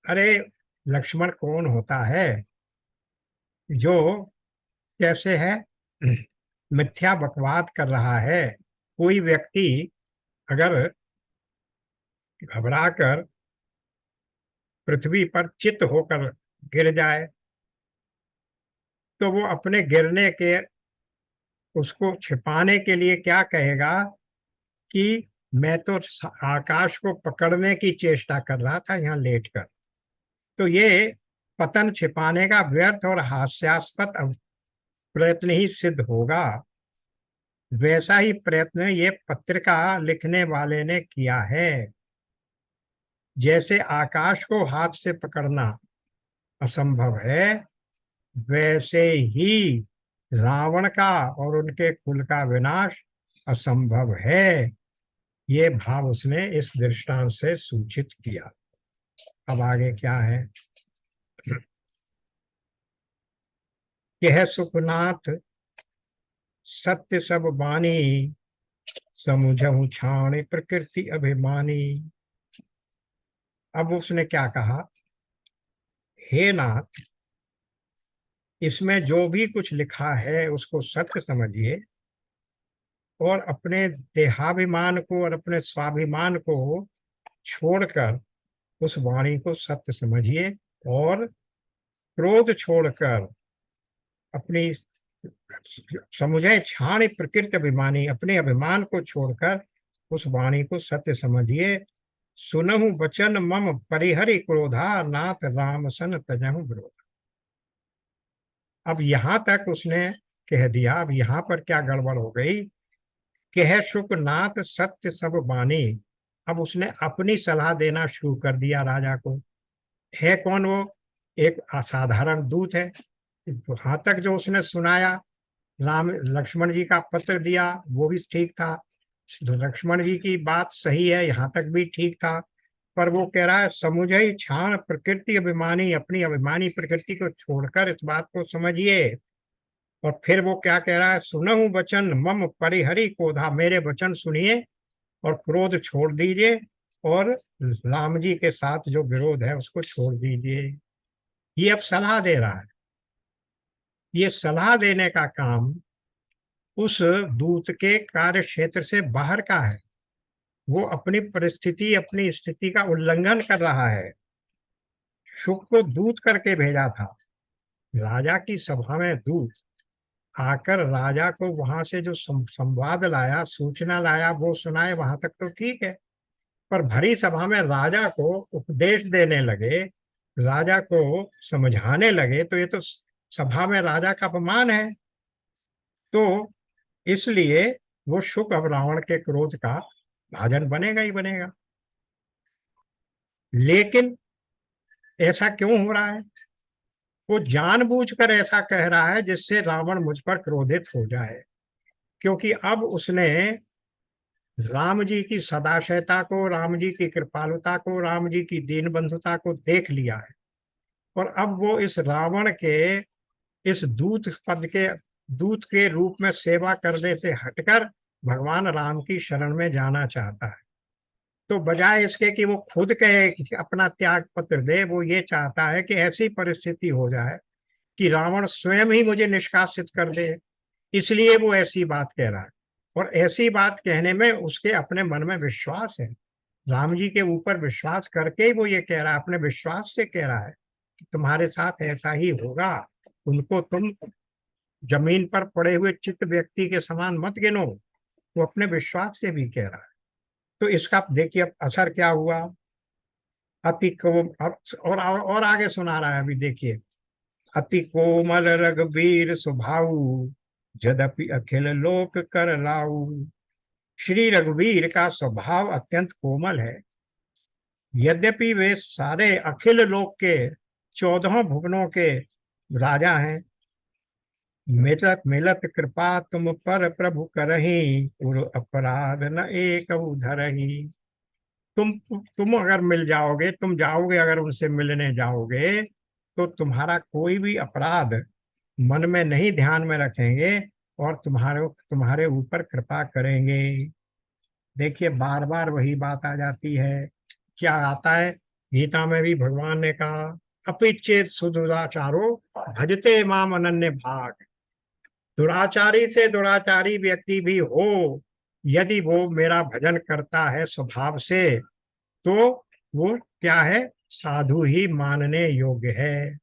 अरे, लक्ष्मण कौन होता है जो कैसे है, मिथ्या बकवाद कर रहा है। कोई व्यक्ति अगर घबराकर पृथ्वी पर चित होकर गिर जाए, तो वो अपने गिरने के उसको छिपाने के लिए क्या कहेगा कि मैं तो आकाश को पकड़ने की चेष्टा कर रहा था यहाँ लेटकर। तो ये पतन छिपाने का व्यर्थ और हास्यास्पद प्रयत्न ही सिद्ध होगा। वैसा ही प्रयत्न ये पत्रिका लिखने वाले ने किया है। जैसे आकाश को हाथ से पकड़ना असंभव है, वैसे ही रावण का और उनके कुल का विनाश असंभव है। ये भाव उसने इस दृष्टांत से सूचित किया। अब आगे क्या है? यह सुखनाथ सत्य सब बानी, समुझहु छाण प्रकृति अभिमानी। अब उसने क्या कहा? हे नाथ, इसमें जो भी कुछ लिखा है उसको सत्य समझिए, और अपने देहाभिमान को और अपने स्वाभिमान को छोड़कर उस वाणी को सत्य समझिए, और क्रोध छोड़कर अपनी समुझे छाण प्रकृति अभिमानी, अपने अभिमान को छोड़कर उस वाणी को सत्य समझिए। सुनहु वचन मम परिहरि क्रोधा, नाथ राम सन तजहु विरोध। अब यहां तक उसने कह दिया। अब यहां पर क्या गड़बड़ हो गई? कह शुक नाथ सत्य सब बानी। अब उसने अपनी सलाह देना शुरू कर दिया राजा को। है कौन वो? एक असाधारण दूत है। वहां तक जो उसने सुनाया, राम लक्ष्मण जी का पत्र दिया, वो भी ठीक था। लक्ष्मण जी की बात सही है, यहाँ तक भी ठीक था। पर वो कह रहा है समुझई छाण प्रकृति अभिमानी, अपनी अभिमानी प्रकृति को छोड़कर इस बात को समझिए। और फिर वो क्या कह रहा है? सुनहु वचन मम परिहरि क्रोधा, मेरे वचन सुनिए और क्रोध छोड़ दीजिए, और राम जी के साथ जो विरोध है उसको छोड़ दीजिए। ये अब सलाह दे रहा है। ये सलाह देने का काम उस दूत के कार्य क्षेत्र से बाहर का है। वो अपनी परिस्थिति, अपनी स्थिति का उल्लंघन कर रहा है। शुक को दूत करके भेजा था, राजा की सभा में दूत आकर राजा को वहां से जो संवाद लाया, सूचना लाया, वो सुनाए, वहां तक तो ठीक है। पर भरी सभा में राजा को उपदेश देने लगे, राजा को समझाने लगे, तो ये तो सभा में राजा का अपमान है। तो इसलिए वो शुक अब रावण के क्रोध का भाजन बनेगा ही बनेगा। लेकिन ऐसा क्यों हो रहा है? वो जानबूझकर ऐसा कह रहा है जिससे रावण मुझ पर क्रोधित हो जाए, क्योंकि अब उसने राम जी की सदाशयता को, राम जी की कृपालुता को, राम जी की दीन बंधुता को देख लिया है। और अब वो इस रावण के इस दूत के रूप में सेवा करने से हटकर भगवान राम की शरण में जाना चाहता है। तो बजाय इसके कि वो खुद कहे कि अपना त्याग पत्र दे, वो ये चाहता है कि ऐसी परिस्थिति हो जाए कि रावण स्वयं ही मुझे निष्कासित कर दे। इसलिए वो ऐसी बात कह रहा है। और ऐसी बात कहने में उसके अपने मन में विश्वास है, राम जी के ऊपर विश्वास करके ही वो ये कह रहा है, अपने विश्वास से कह रहा है कि तुम्हारे साथ ऐसा ही होगा। उनको तुम जमीन पर पड़े हुए चित्त व्यक्ति के समान मत गिनो। वो अपने विश्वास से भी कह रहा है। तो इसका देखिए अब असर क्या हुआ। अति कोम और आगे सुना रहा है, अभी देखिए। अति कोमल रघुवीर स्वभाव, यद्यपि अखिल लोक कर लाऊ। श्री रघुवीर का स्वभाव अत्यंत कोमल है। यद्यपि वे सारे अखिल लोक के 14 भुवनों के राजा हैं। मिलत मिलत कृपा तुम पर प्रभु करही, उर अपराध न एक धरही। तुम अगर मिल जाओगे, तुम जाओगे अगर उनसे मिलने जाओगे, तो तुम्हारा कोई भी अपराध मन में नहीं ध्यान में रखेंगे और तुम्हारे तुम्हारे ऊपर कृपा करेंगे। देखिए बार बार वही बात आ जाती है। क्या आता है? गीता में भी भगवान ने कहा, अपिच्छेद सुदुराचारो भजते माम अनन्य भाग। दुराचारी से दुराचारी व्यक्ति भी हो, यदि वो मेरा भजन करता है स्वभाव से, तो वो क्या है? साधु ही मानने योग्य है।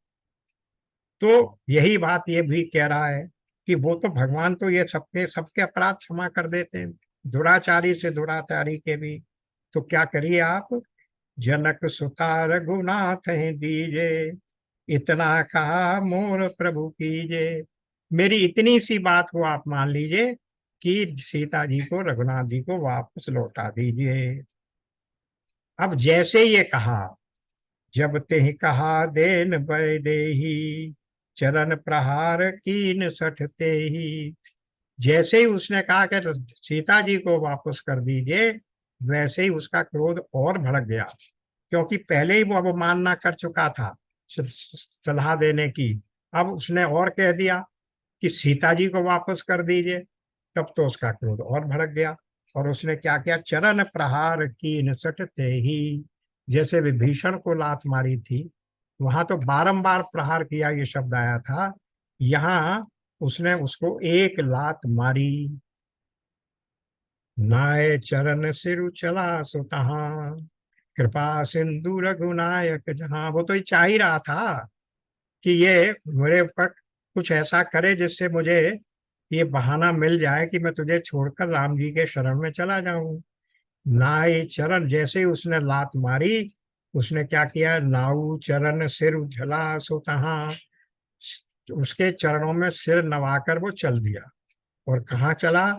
तो यही बात ये भी कह रहा है कि वो तो भगवान तो ये सबके सबके अपराध क्षमा कर देते हैं, दुराचारी से दुराचारी के भी। तो क्या करिए आप? जनक सुता रघुनाथ हैं दीजे, इतना कहा मोर प्रभु कीजे। मेरी इतनी सी बात को आप मान लीजिए कि सीता जी को, रघुनाथ जी को वापस लौटा दीजिए। अब जैसे ये कहा, जब ते कहा देन बैदेही, चरण प्रहार कीन सठते ही। जैसे ही उसने कहा कि सीता जी को वापस कर दीजिए, वैसे ही उसका क्रोध और भड़क गया, क्योंकि पहले ही वो अवमानना कर चुका था सलाह देने की। अब उसने और कह दिया कि सीता जी को वापस कर दीजिए, तब तो उसका क्रोध और भड़क गया। और उसने क्या किया? चरण प्रहार कीन सठते ही। जैसे विभीषण को लात मारी थी, वहां तो बारंबार प्रहार किया ये शब्द आया था, यहाँ उसने उसको एक लात मारी। नाय चरण सिरु चला सुतहा, कृपा सिंधु रघुनायक जहां। वो तो ये चाह ही रहा था कि ये मेरे ऊपर कुछ ऐसा करे जिससे मुझे ये बहाना मिल जाए कि मैं तुझे छोड़कर राम जी के शरण में चला जाऊं। नाई चरण, जैसे ही उसने लात मारी, उसने क्या किया, नाऊ चरण सिर उछला सो तहाँ, उसके चरणों में सिर नवाकर वो चल दिया। और कहाँ चला,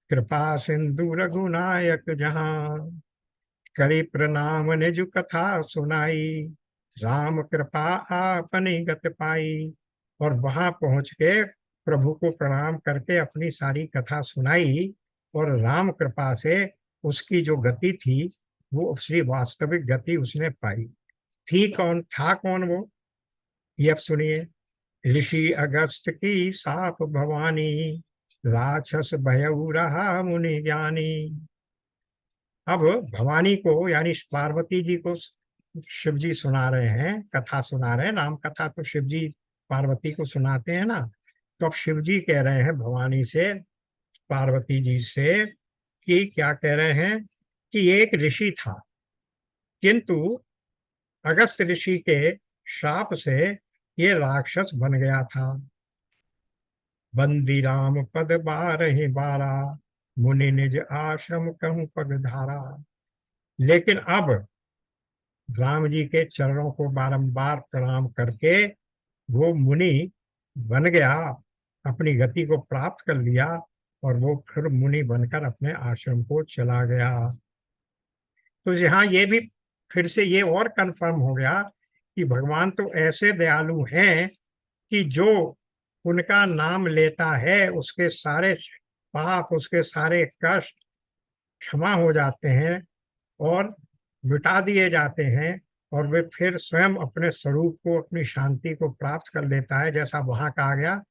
कृपा सिंधु रघुनायक जहाँ, करी प्रणाम निज कथा सुनाई, राम कृपा आपनी गत पाई। और वहां पहुंच के प्रभु को प्रणाम करके अपनी सारी कथा सुनाई, और राम कृपा से उसकी जो गति थी वो उसकी वास्तविक गति उसने पाई। थी कौन, था कौन वो, ये अब सुनिए। ऋषि अगस्त की साप भवानी, राक्षस भयउ रहा मुनि ज्ञानी। अब भवानी को यानी पार्वती जी को शिव जी सुना रहे हैं, कथा सुना रहे हैं। राम कथा तो शिव जी पार्वती को सुनाते हैं ना। तो अब शिव जी कह रहे हैं भवानी से, पार्वती जी से, कि क्या कह रहे हैं कि एक ऋषि था, किंतु अगस्त ऋषि के श्राप से ये राक्षस बन गया था। बंदी राम पद बारहि बारा, मुनि निज आश्रम कहूँ पगधारा। लेकिन अब राम जी के चरणों को बारंबार प्रणाम करके वो मुनि बन गया, अपनी गति को प्राप्त कर लिया, और वो फिर मुनि बनकर अपने आश्रम को चला गया। तो यहाँ ये भी फिर से ये और कंफर्म हो गया कि भगवान तो ऐसे दयालु हैं कि जो उनका नाम लेता है उसके सारे पाप, उसके सारे कष्ट क्षमा हो जाते हैं और मिटा दिए जाते हैं, और वे फिर स्वयं अपने स्वरूप को, अपनी शांति को प्राप्त कर लेता है। जैसा वहां कहा गया,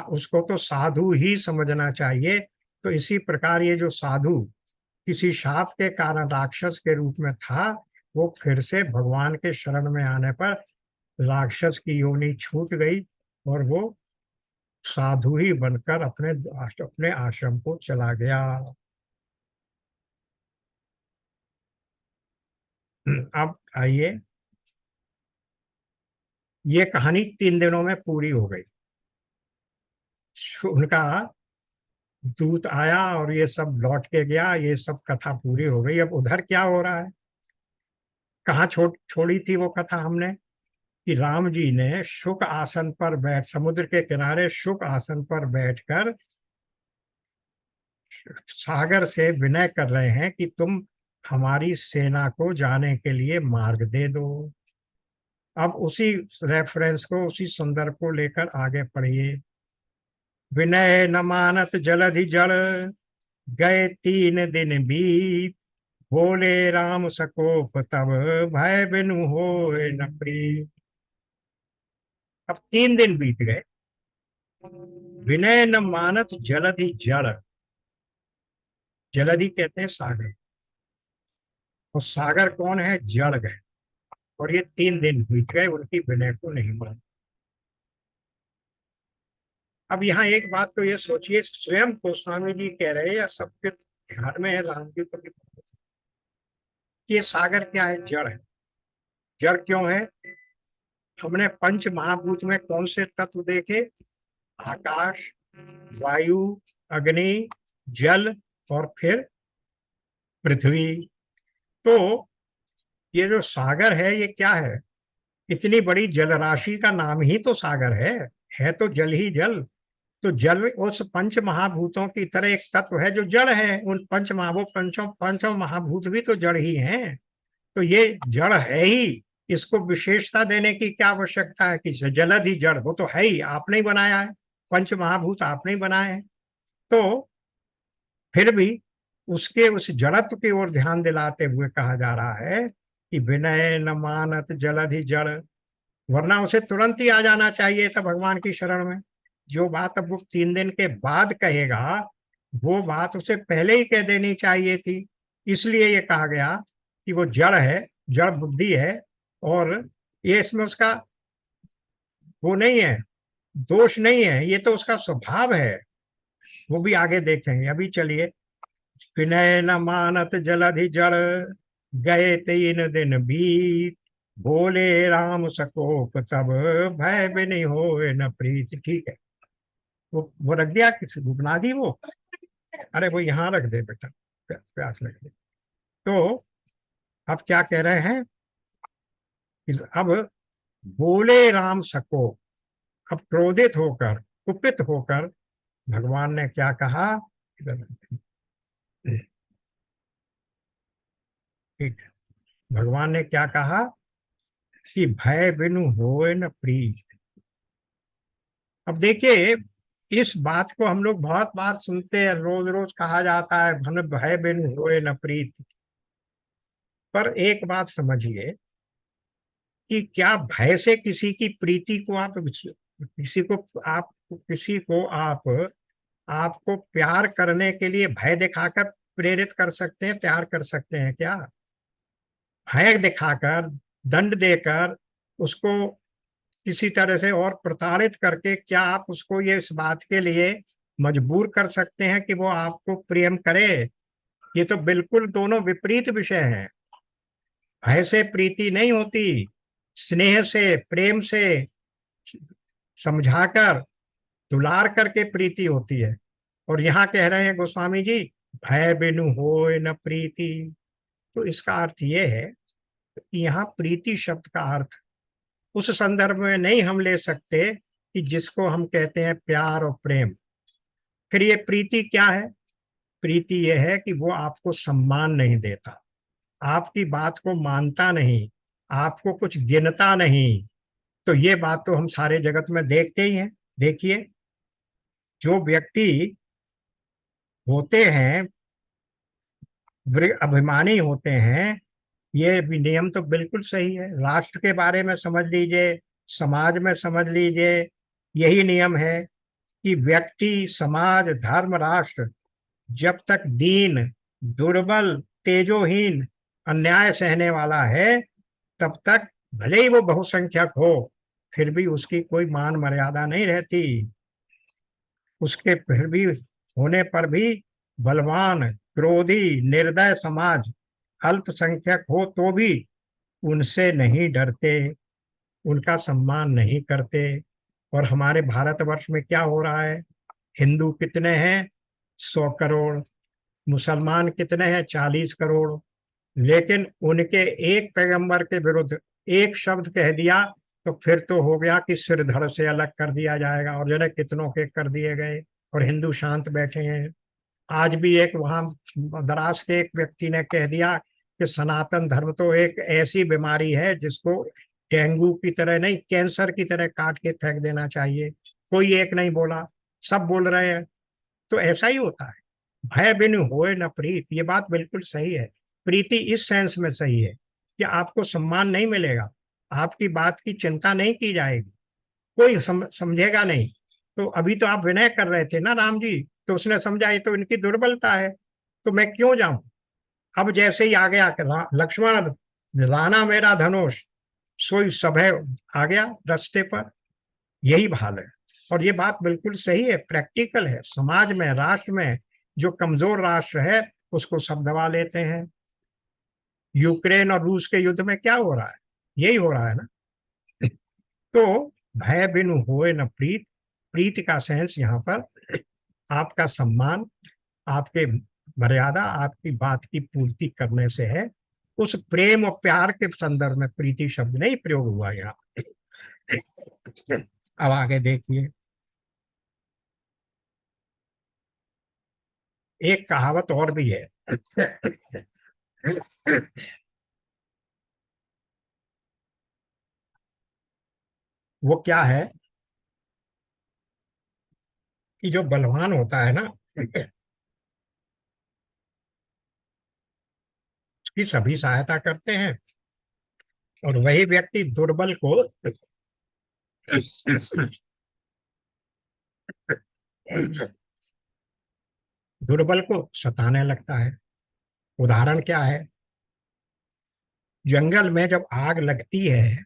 उसको तो साधु ही समझना चाहिए। तो इसी प्रकार ये जो साधु किसी शाप के कारण राक्षस के रूप में था, वो फिर से भगवान के शरण में आने पर राक्षस की योनि छूट गई, और वो साधु ही बनकर अपने आश्रम को चला गया। अब आइए, ये कहानी 3 दिनों में पूरी हो गई। उनका दूत आया और ये सब लौट के गया, ये सब कथा पूरी हो गई। अब उधर क्या हो रहा है, कहाँ छोड़ी थी वो कथा हमने, कि राम जी ने शुक आसन पर बैठ, समुद्र के किनारे शुक आसन पर बैठकर सागर से विनय कर रहे हैं कि तुम हमारी सेना को जाने के लिए मार्ग दे दो। अब उसी रेफरेंस को, उसी संदर्भ को लेकर आगे पढ़िए। विनय न मानत जलधि जड़, गए 3 दिन बीत, बोले राम सकोप तब, भय बिनु होए न प्रीत। अब 3 दिन बीत गए, विनय न मानत जलधि जड़, जलधि कहते हैं सागर, और सागर कौन है, जड़ गए। और ये 3 दिन बीत गए, उनकी विनय को नहीं माना। अब यहाँ एक बात तो ये सोचिए, स्वयं गोस्वामी जी कह रहे हैं या सबके ध्यान में है, राम जी को, कि ये सागर क्या है, जड़ है। जड़ क्यों है, हमने पंच महाभूत में कौन से तत्व देखे, आकाश, वायु, अग्नि, जल, और फिर पृथ्वी। तो ये जो सागर है ये क्या है, इतनी बड़ी जल राशि का नाम ही तो सागर है तो जल ही जल। तो जल उस पंच महाभूतों की तरह एक तत्व है जो जड़ है। उन पंच महाभूत, पंचों महाभूत भी तो जड़ ही हैं। तो ये जड़ है ही, इसको विशेषता देने की क्या आवश्यकता है कि जलद ही जड़, वो तो है ही, आपने ही बनाया है, पंच महाभूत आपने ही बनाए हैं। तो फिर भी उसके उस जड़त्व की ओर ध्यान दिलाते हुए कहा जा रहा है कि विनय न मानत जलद ही जड़, वरना उसे तुरंत ही आ जाना चाहिए था भगवान की शरण में। जो बात अब वो 3 दिन के बाद कहेगा, वो बात उसे पहले ही कह देनी चाहिए थी। इसलिए ये कहा गया कि वो जड़ है, जड़ बुद्धि है, और ये इसमें उसका वो नहीं है, दोष नहीं है, ये तो उसका स्वभाव है। वो भी आगे देखेंगे, अभी चलिए। विनय न मानत जलधि जड़, गए 3 दिन बीत, बोले राम सकोप तब, भय बिनु होए न प्रीत। ठीक है, वो रख दिया, किसी को बना दी वो। अरे वो यहाँ रख दे बेटा, प्यास लग गई। तो अब क्या कह रहे हैं कि अब बोले राम सको, अब क्रोधित होकर, कुपित होकर भगवान ने क्या कहा। ठीक है, भगवान ने क्या कहा कि भय बिनु होए न प्रीत। अब देखिए, इस बात को हम लोग बहुत बार सुनते हैं, रोज रोज कहा जाता है, भन भय बिनु होए न प्रीत। पर एक बात समझिए कि क्या भय से किसी की प्रीति को आप, किसी को आप आपको प्यार करने के लिए भय दिखाकर प्रेरित कर सकते हैं, प्यार कर सकते हैं क्या? भय दिखाकर, दंड देकर, उसको किसी तरह से और प्रताड़ित करके क्या आप उसको ये इस बात के लिए मजबूर कर सकते हैं कि वो आपको प्रेम करे? ये तो बिल्कुल दोनों विपरीत विषय हैं। भय से प्रीति नहीं होती, स्नेह से, प्रेम से, समझाकर, दुलार करके प्रीति होती है। और यहाँ कह रहे हैं गोस्वामी जी, भय बिनु होए न प्रीति। तो इसका अर्थ ये है कि यहाँ प्रीति शब्द का अर्थ उस संदर्भ में नहीं हम ले सकते कि जिसको हम कहते हैं प्यार और प्रेम। फिर ये प्रीति क्या है? प्रीति ये है कि वो आपको सम्मान नहीं देता, आपकी बात को मानता नहीं, आपको कुछ गिनता नहीं। तो ये बात तो हम सारे जगत में देखते ही हैं। देखिए, जो व्यक्ति होते हैं, अभिमानी होते हैं, ये भी नियम तो बिल्कुल सही है। राष्ट्र के बारे में समझ लीजिए, समाज में समझ लीजिए, यही नियम है कि व्यक्ति, समाज, धर्म, राष्ट्र जब तक दीन, दुर्बल, तेजोहीन, अन्याय सहने वाला है, तब तक भले ही वो बहुसंख्यक हो, फिर भी उसकी कोई मान मर्यादा नहीं रहती। उसके फिर भी होने पर भी बलवान, क्रोधी, निर्दय समाज अल्पसंख्यक हो तो भी उनसे नहीं डरते, उनका सम्मान नहीं करते। और हमारे भारतवर्ष में क्या हो रहा है? हिंदू कितने हैं? 100 करोड़। मुसलमान कितने हैं? 40 करोड़। लेकिन उनके एक पैगंबर के विरुद्ध एक शब्द कह दिया तो फिर तो हो गया कि सिर धड़ से अलग कर दिया जाएगा, और जने कितनों के कर दिए गए, और हिंदू शांत बैठे हैं। आज भी एक वहां मद्रास के एक व्यक्ति ने कह दिया कि सनातन धर्म तो एक ऐसी बीमारी है जिसको डेंगू की तरह नहीं, कैंसर की तरह काट के फेंक देना चाहिए। कोई एक नहीं बोला, सब बोल रहे हैं। तो ऐसा ही होता है, भय बिनु होए न प्रीत, ये बात बिल्कुल सही है। प्रीति इस सेंस में सही है कि आपको सम्मान नहीं मिलेगा, आपकी बात की चिंता नहीं की जाएगी, कोई समझेगा नहीं। तो अभी तो आप विनय कर रहे थे ना राम जी, तो उसने समझा ये तो इनकी दुर्बलता है, तो मैं क्यों जाऊं। अब जैसे ही आ गया कि लक्ष्मण, लाना मेरा धनुष, सोई सभय आ गया रास्ते पर। यही भाल है। और ये बात बिल्कुल सही है, प्रैक्टिकल है। समाज में, राष्ट्र में जो कमजोर राष्ट्र है उसको सब दबा लेते हैं। यूक्रेन और रूस के युद्ध में क्या हो रहा है? यही हो रहा है ना। तो भय बिनु होए न प्रीत, प्रीति का सेंस यहाँ पर आपका सम्मान, आपके मर्यादा, आपकी बात की पूर्ति करने से है। उस प्रेम और प्यार के संदर्भ में प्रीति शब्द नहीं प्रयोग हुआ यहाँ। अब आगे देखिए, एक कहावत और भी है। वो क्या है कि जो बलवान होता है ना, उसकी सभी सहायता करते हैं, और वही व्यक्ति दुर्बल को दुर्बल को सताने लगता है। उदाहरण क्या है? जंगल में जब आग लगती है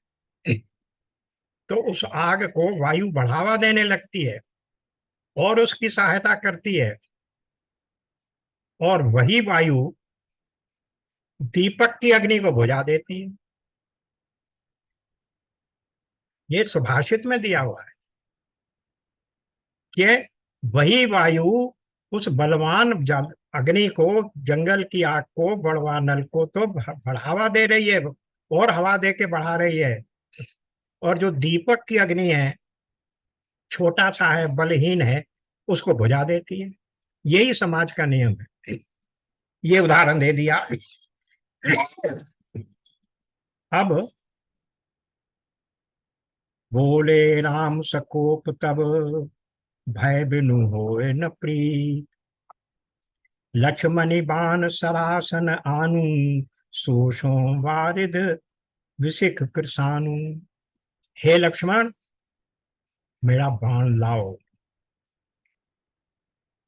तो उस आग को वायु बढ़ावा देने लगती है और उसकी सहायता करती है, और वही वायु दीपक की अग्नि को बुझा देती है। ये सुभाषित में दिया हुआ है कि वही वायु उस बलवान अग्नि को, जंगल की आग को, बड़वा नल को तो बढ़ावा दे रही है, और हवा दे के बढ़ा रही है। और जो दीपक की अग्नि है, छोटा सा है, बलहीन है, उसको बुझा देती है। यही समाज का नियम है। ये उदाहरण दे दिया। अब बोले राम सकोप तब, भय बिनु होए न प्रीत। लक्ष्मणि बाण सरासन आनु, सोषो वारिद विशिख कृसानु। हे लक्ष्मण, मेरा बाण लाओ,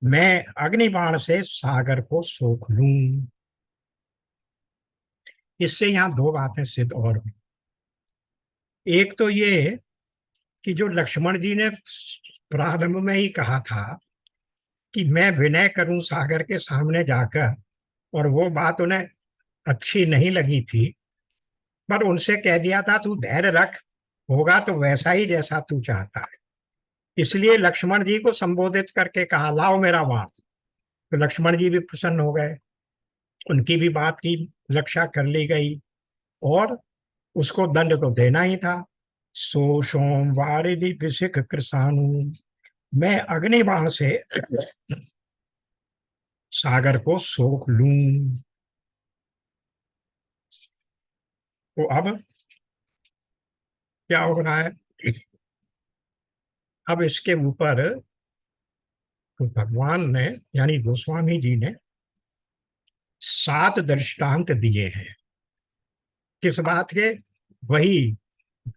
मैं अग्नि बाण से सागर को सोख लूं। इससे यहां दो बातें सिद्ध और हुई। एक तो ये कि जो लक्ष्मण जी ने प्रारंभ में ही कहा था कि मैं विनय करूं सागर के सामने जाकर, और वो बात उन्हें अच्छी नहीं लगी थी, पर उनसे कह दिया था तू धैर्य रख, होगा तो वैसा ही जैसा तू चाहता है। इसलिए लक्ष्मण जी को संबोधित करके कहा लाओ मेरा बाण। तो लक्ष्मण जी भी प्रसन्न हो गए, उनकी भी बात की रक्षा कर ली गई, और उसको दंड तो देना ही था। सो सोम वारिधि विशिख कृसानु, मैं अग्नि बाण से सागर को सोख लूं। तो अब क्या हो रहा है? अब इसके ऊपर तो भगवान ने, यानी गोस्वामी जी ने 7 दृष्टांत दिए हैं। किस बात के? वही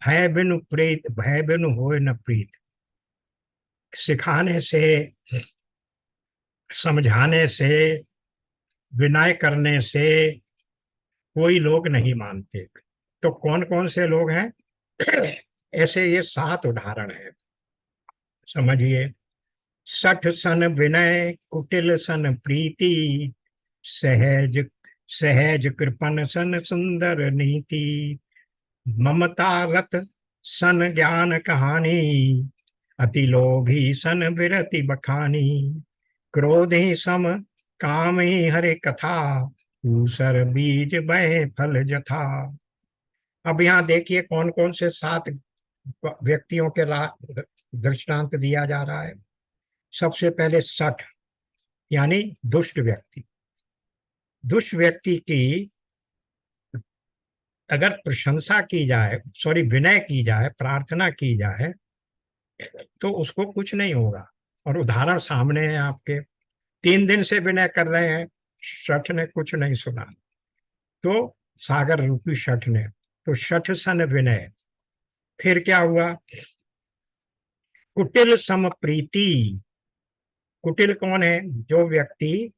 भय बिनु प्रीत, भय बिनु होए न प्रीत। सिखाने से, समझाने से, विनय करने से कोई लोग नहीं मानते। तो कौन कौन से लोग हैं? ऐसे ये 7 उदाहरण हैं, समझिए। सठ सन विनय, कुटिल सन प्रीति, सहज सहज कृपन सन सुंदर नीति। ममता रत सन ज्ञान कहानी, अति लोभी सन विरति बखानी। क्रोधि सम कामी हरे कथा, ऊसर बीज बहे फल जथा। अब यहाँ देखिए कौन कौन से 7 व्यक्तियों के दृष्टांत दिया जा रहा है। सबसे पहले सठ, यानी दुष्ट व्यक्ति। दुष्ट व्यक्ति की अगर प्रशंसा की जाए, सॉरी विनय की जाए, प्रार्थना की जाए, तो उसको कुछ नहीं होगा। और उदाहरण सामने है आपके। 3 दिन से विनय कर रहे हैं, शठ ने कुछ नहीं सुना, तो सागर रूपी शठ ने, तो शठ सन विनय। फिर क्या हुआ? कुटिल सम प्रीति। कुटिल कौन है? जो व्यक्ति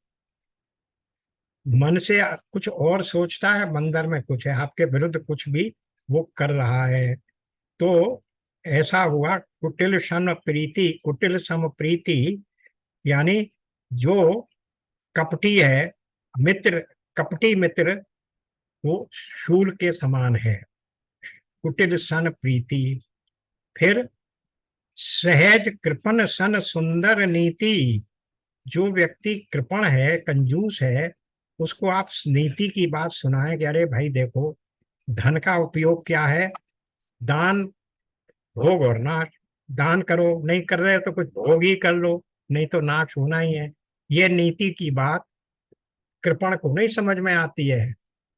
मन से कुछ और सोचता है, मंदिर में कुछ है, आपके विरुद्ध कुछ भी वो कर रहा है। तो ऐसा हुआ कुटिल सम प्रीति, कुटिल सम प्रीति, यानी जो कपटी है, मित्र, कपटी मित्र, वो शूल के समान है। कुटिल सन प्रीति। फिर सहज कृपण सन सुंदर नीति। जो व्यक्ति कृपण है, कंजूस है, उसको आप नीति की बात सुनाएं कि अरे भाई देखो, धन का उपयोग क्या है? दान, भोग और नाश। दान करो, नहीं कर रहे हो तो कुछ भोग ही कर लो, नहीं तो नाश होना ही है। ये नीति की बात कृपण को नहीं समझ में आती है।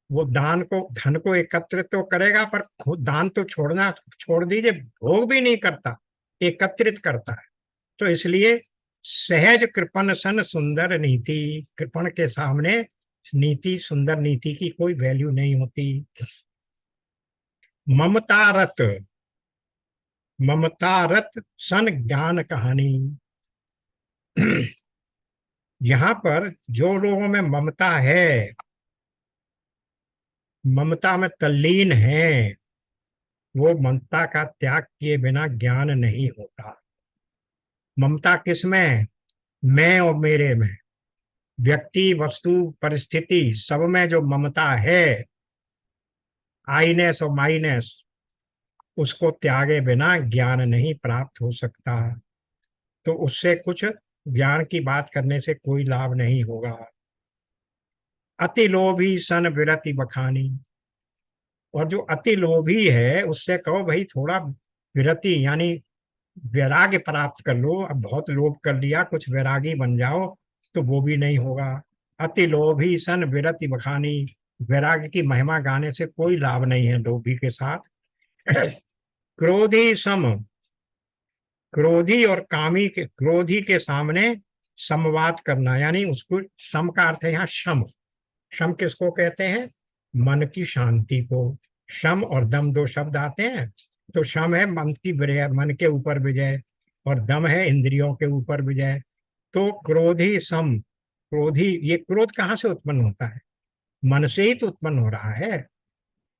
वो दान को, धन को एकत्रित तो करेगा, पर खुद दान तो छोड़ना छोड़ दीजिए, भोग भी नहीं करता, एकत्रित करता है। तो इसलिए सहज कृपण सन सुंदर नीति, कृपण के सामने नीति, सुंदर नीति की कोई वैल्यू नहीं होती। ममता रत, ममता रत सन ज्ञान कहानी। यहाँ पर जो लोगों में ममता है, ममता में तल्लीन है, वो ममता का त्याग किए बिना ज्ञान नहीं होता। ममता किसमें? मैं और मेरे में, व्यक्ति, वस्तु, परिस्थिति, सब में जो ममता है, आईनेस और माइनेस, उसको त्यागे बिना ज्ञान नहीं प्राप्त हो सकता। तो उससे कुछ ज्ञान की बात करने से कोई लाभ नहीं होगा। अति लोभी सन विरति बखानी। और जो अति लोभी है उससे कहो भाई थोड़ा विरति यानी वैराग्य प्राप्त कर लो। अब बहुत लोभ कर लिया, कुछ वैरागी बन जाओ, तो वो भी नहीं होगा। अति लोभी सन विरति बखानी। वैराग्य की महिमा गाने से कोई लाभ नहीं है लोभी के साथ। क्रोधी सम। क्रोधी और कामी के, क्रोधी के सामने समवाद करना, यानी उसको सम का अर्थ है यहाँ शम। शम किसको कहते हैं? मन की शांति को। शम और दम दो शब्द आते हैं। तो शम है मन की विजय, मन के ऊपर विजय, और दम है इंद्रियों के ऊपर विजय। तो क्रोधी सम, क्रोधी, ये क्रोध कहाँ से उत्पन्न होता है? मन से ही तो उत्पन्न हो रहा है।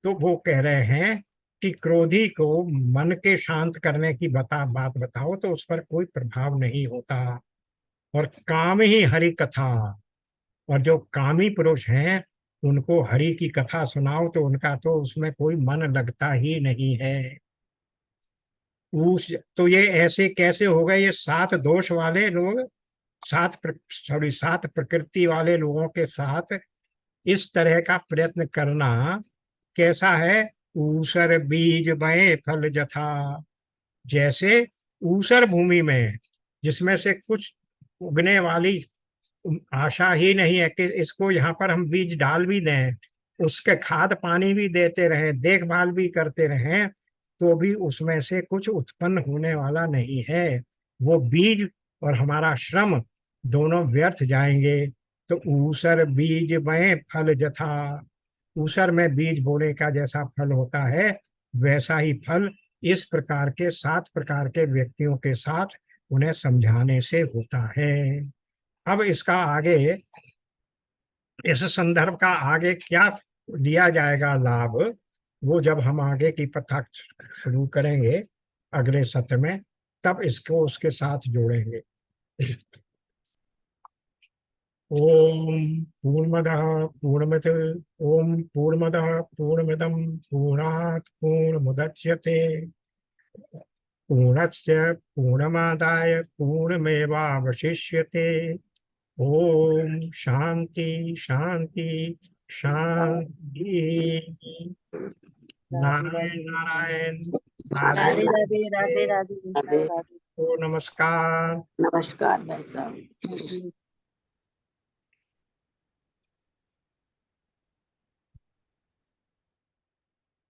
तो वो कह रहे हैं कि क्रोधी को मन के शांत करने की बात बताओ तो उस पर कोई प्रभाव नहीं होता। और काम ही हरि कथा। और जो कामी पुरुष हैं उनको हरि की कथा सुनाओ तो उनका तो उसमें कोई मन लगता ही नहीं है। उस तो ये ऐसे कैसे हो गए? ये सात दोष वाले लोग, सात प्रकृति वाले लोगों के साथ इस तरह का प्रयत्न करना कैसा है? ऊसर बीज बए फल जथा। जैसे ऊसर भूमि में जिसमें से कुछ उगने वाली आशा ही नहीं है कि इसको यहाँ पर हम बीज डाल भी दें, उसके खाद पानी भी देते रहें, देखभाल भी करते रहें, तो भी उसमें से कुछ उत्पन्न होने वाला नहीं है। वो बीज और हमारा श्रम दोनों व्यर्थ जाएंगे। तो ऊसर बीज में फल जथा। ऊसर में बीज बोने का जैसा फल होता है वैसा ही फल इस प्रकार के सात प्रकार के व्यक्तियों के साथ उन्हें समझाने से होता है। अब इसका आगे, इस संदर्भ का आगे क्या लिया जाएगा लाभ, वो जब हम आगे की कथा शुरू करेंगे अगले सत्र में, तब इसको उसके साथ जोड़ेंगे। ओम पूर्णमदः पूर्णमिदं ओम पूर्णमदः पूर्णमिदं पूर्णात् पूर्णमुदच्यते पूर्णस्य पूर्णमादाय पूर्णमेवावशिष्यते। ओम शांति शांति शांति। राधे नारायण राधे नारायण। राधे राधे राधे राधे राधे। राधे राधे। राधे। ओ नमस्कार। नमस्कार भाई साहब। राधे।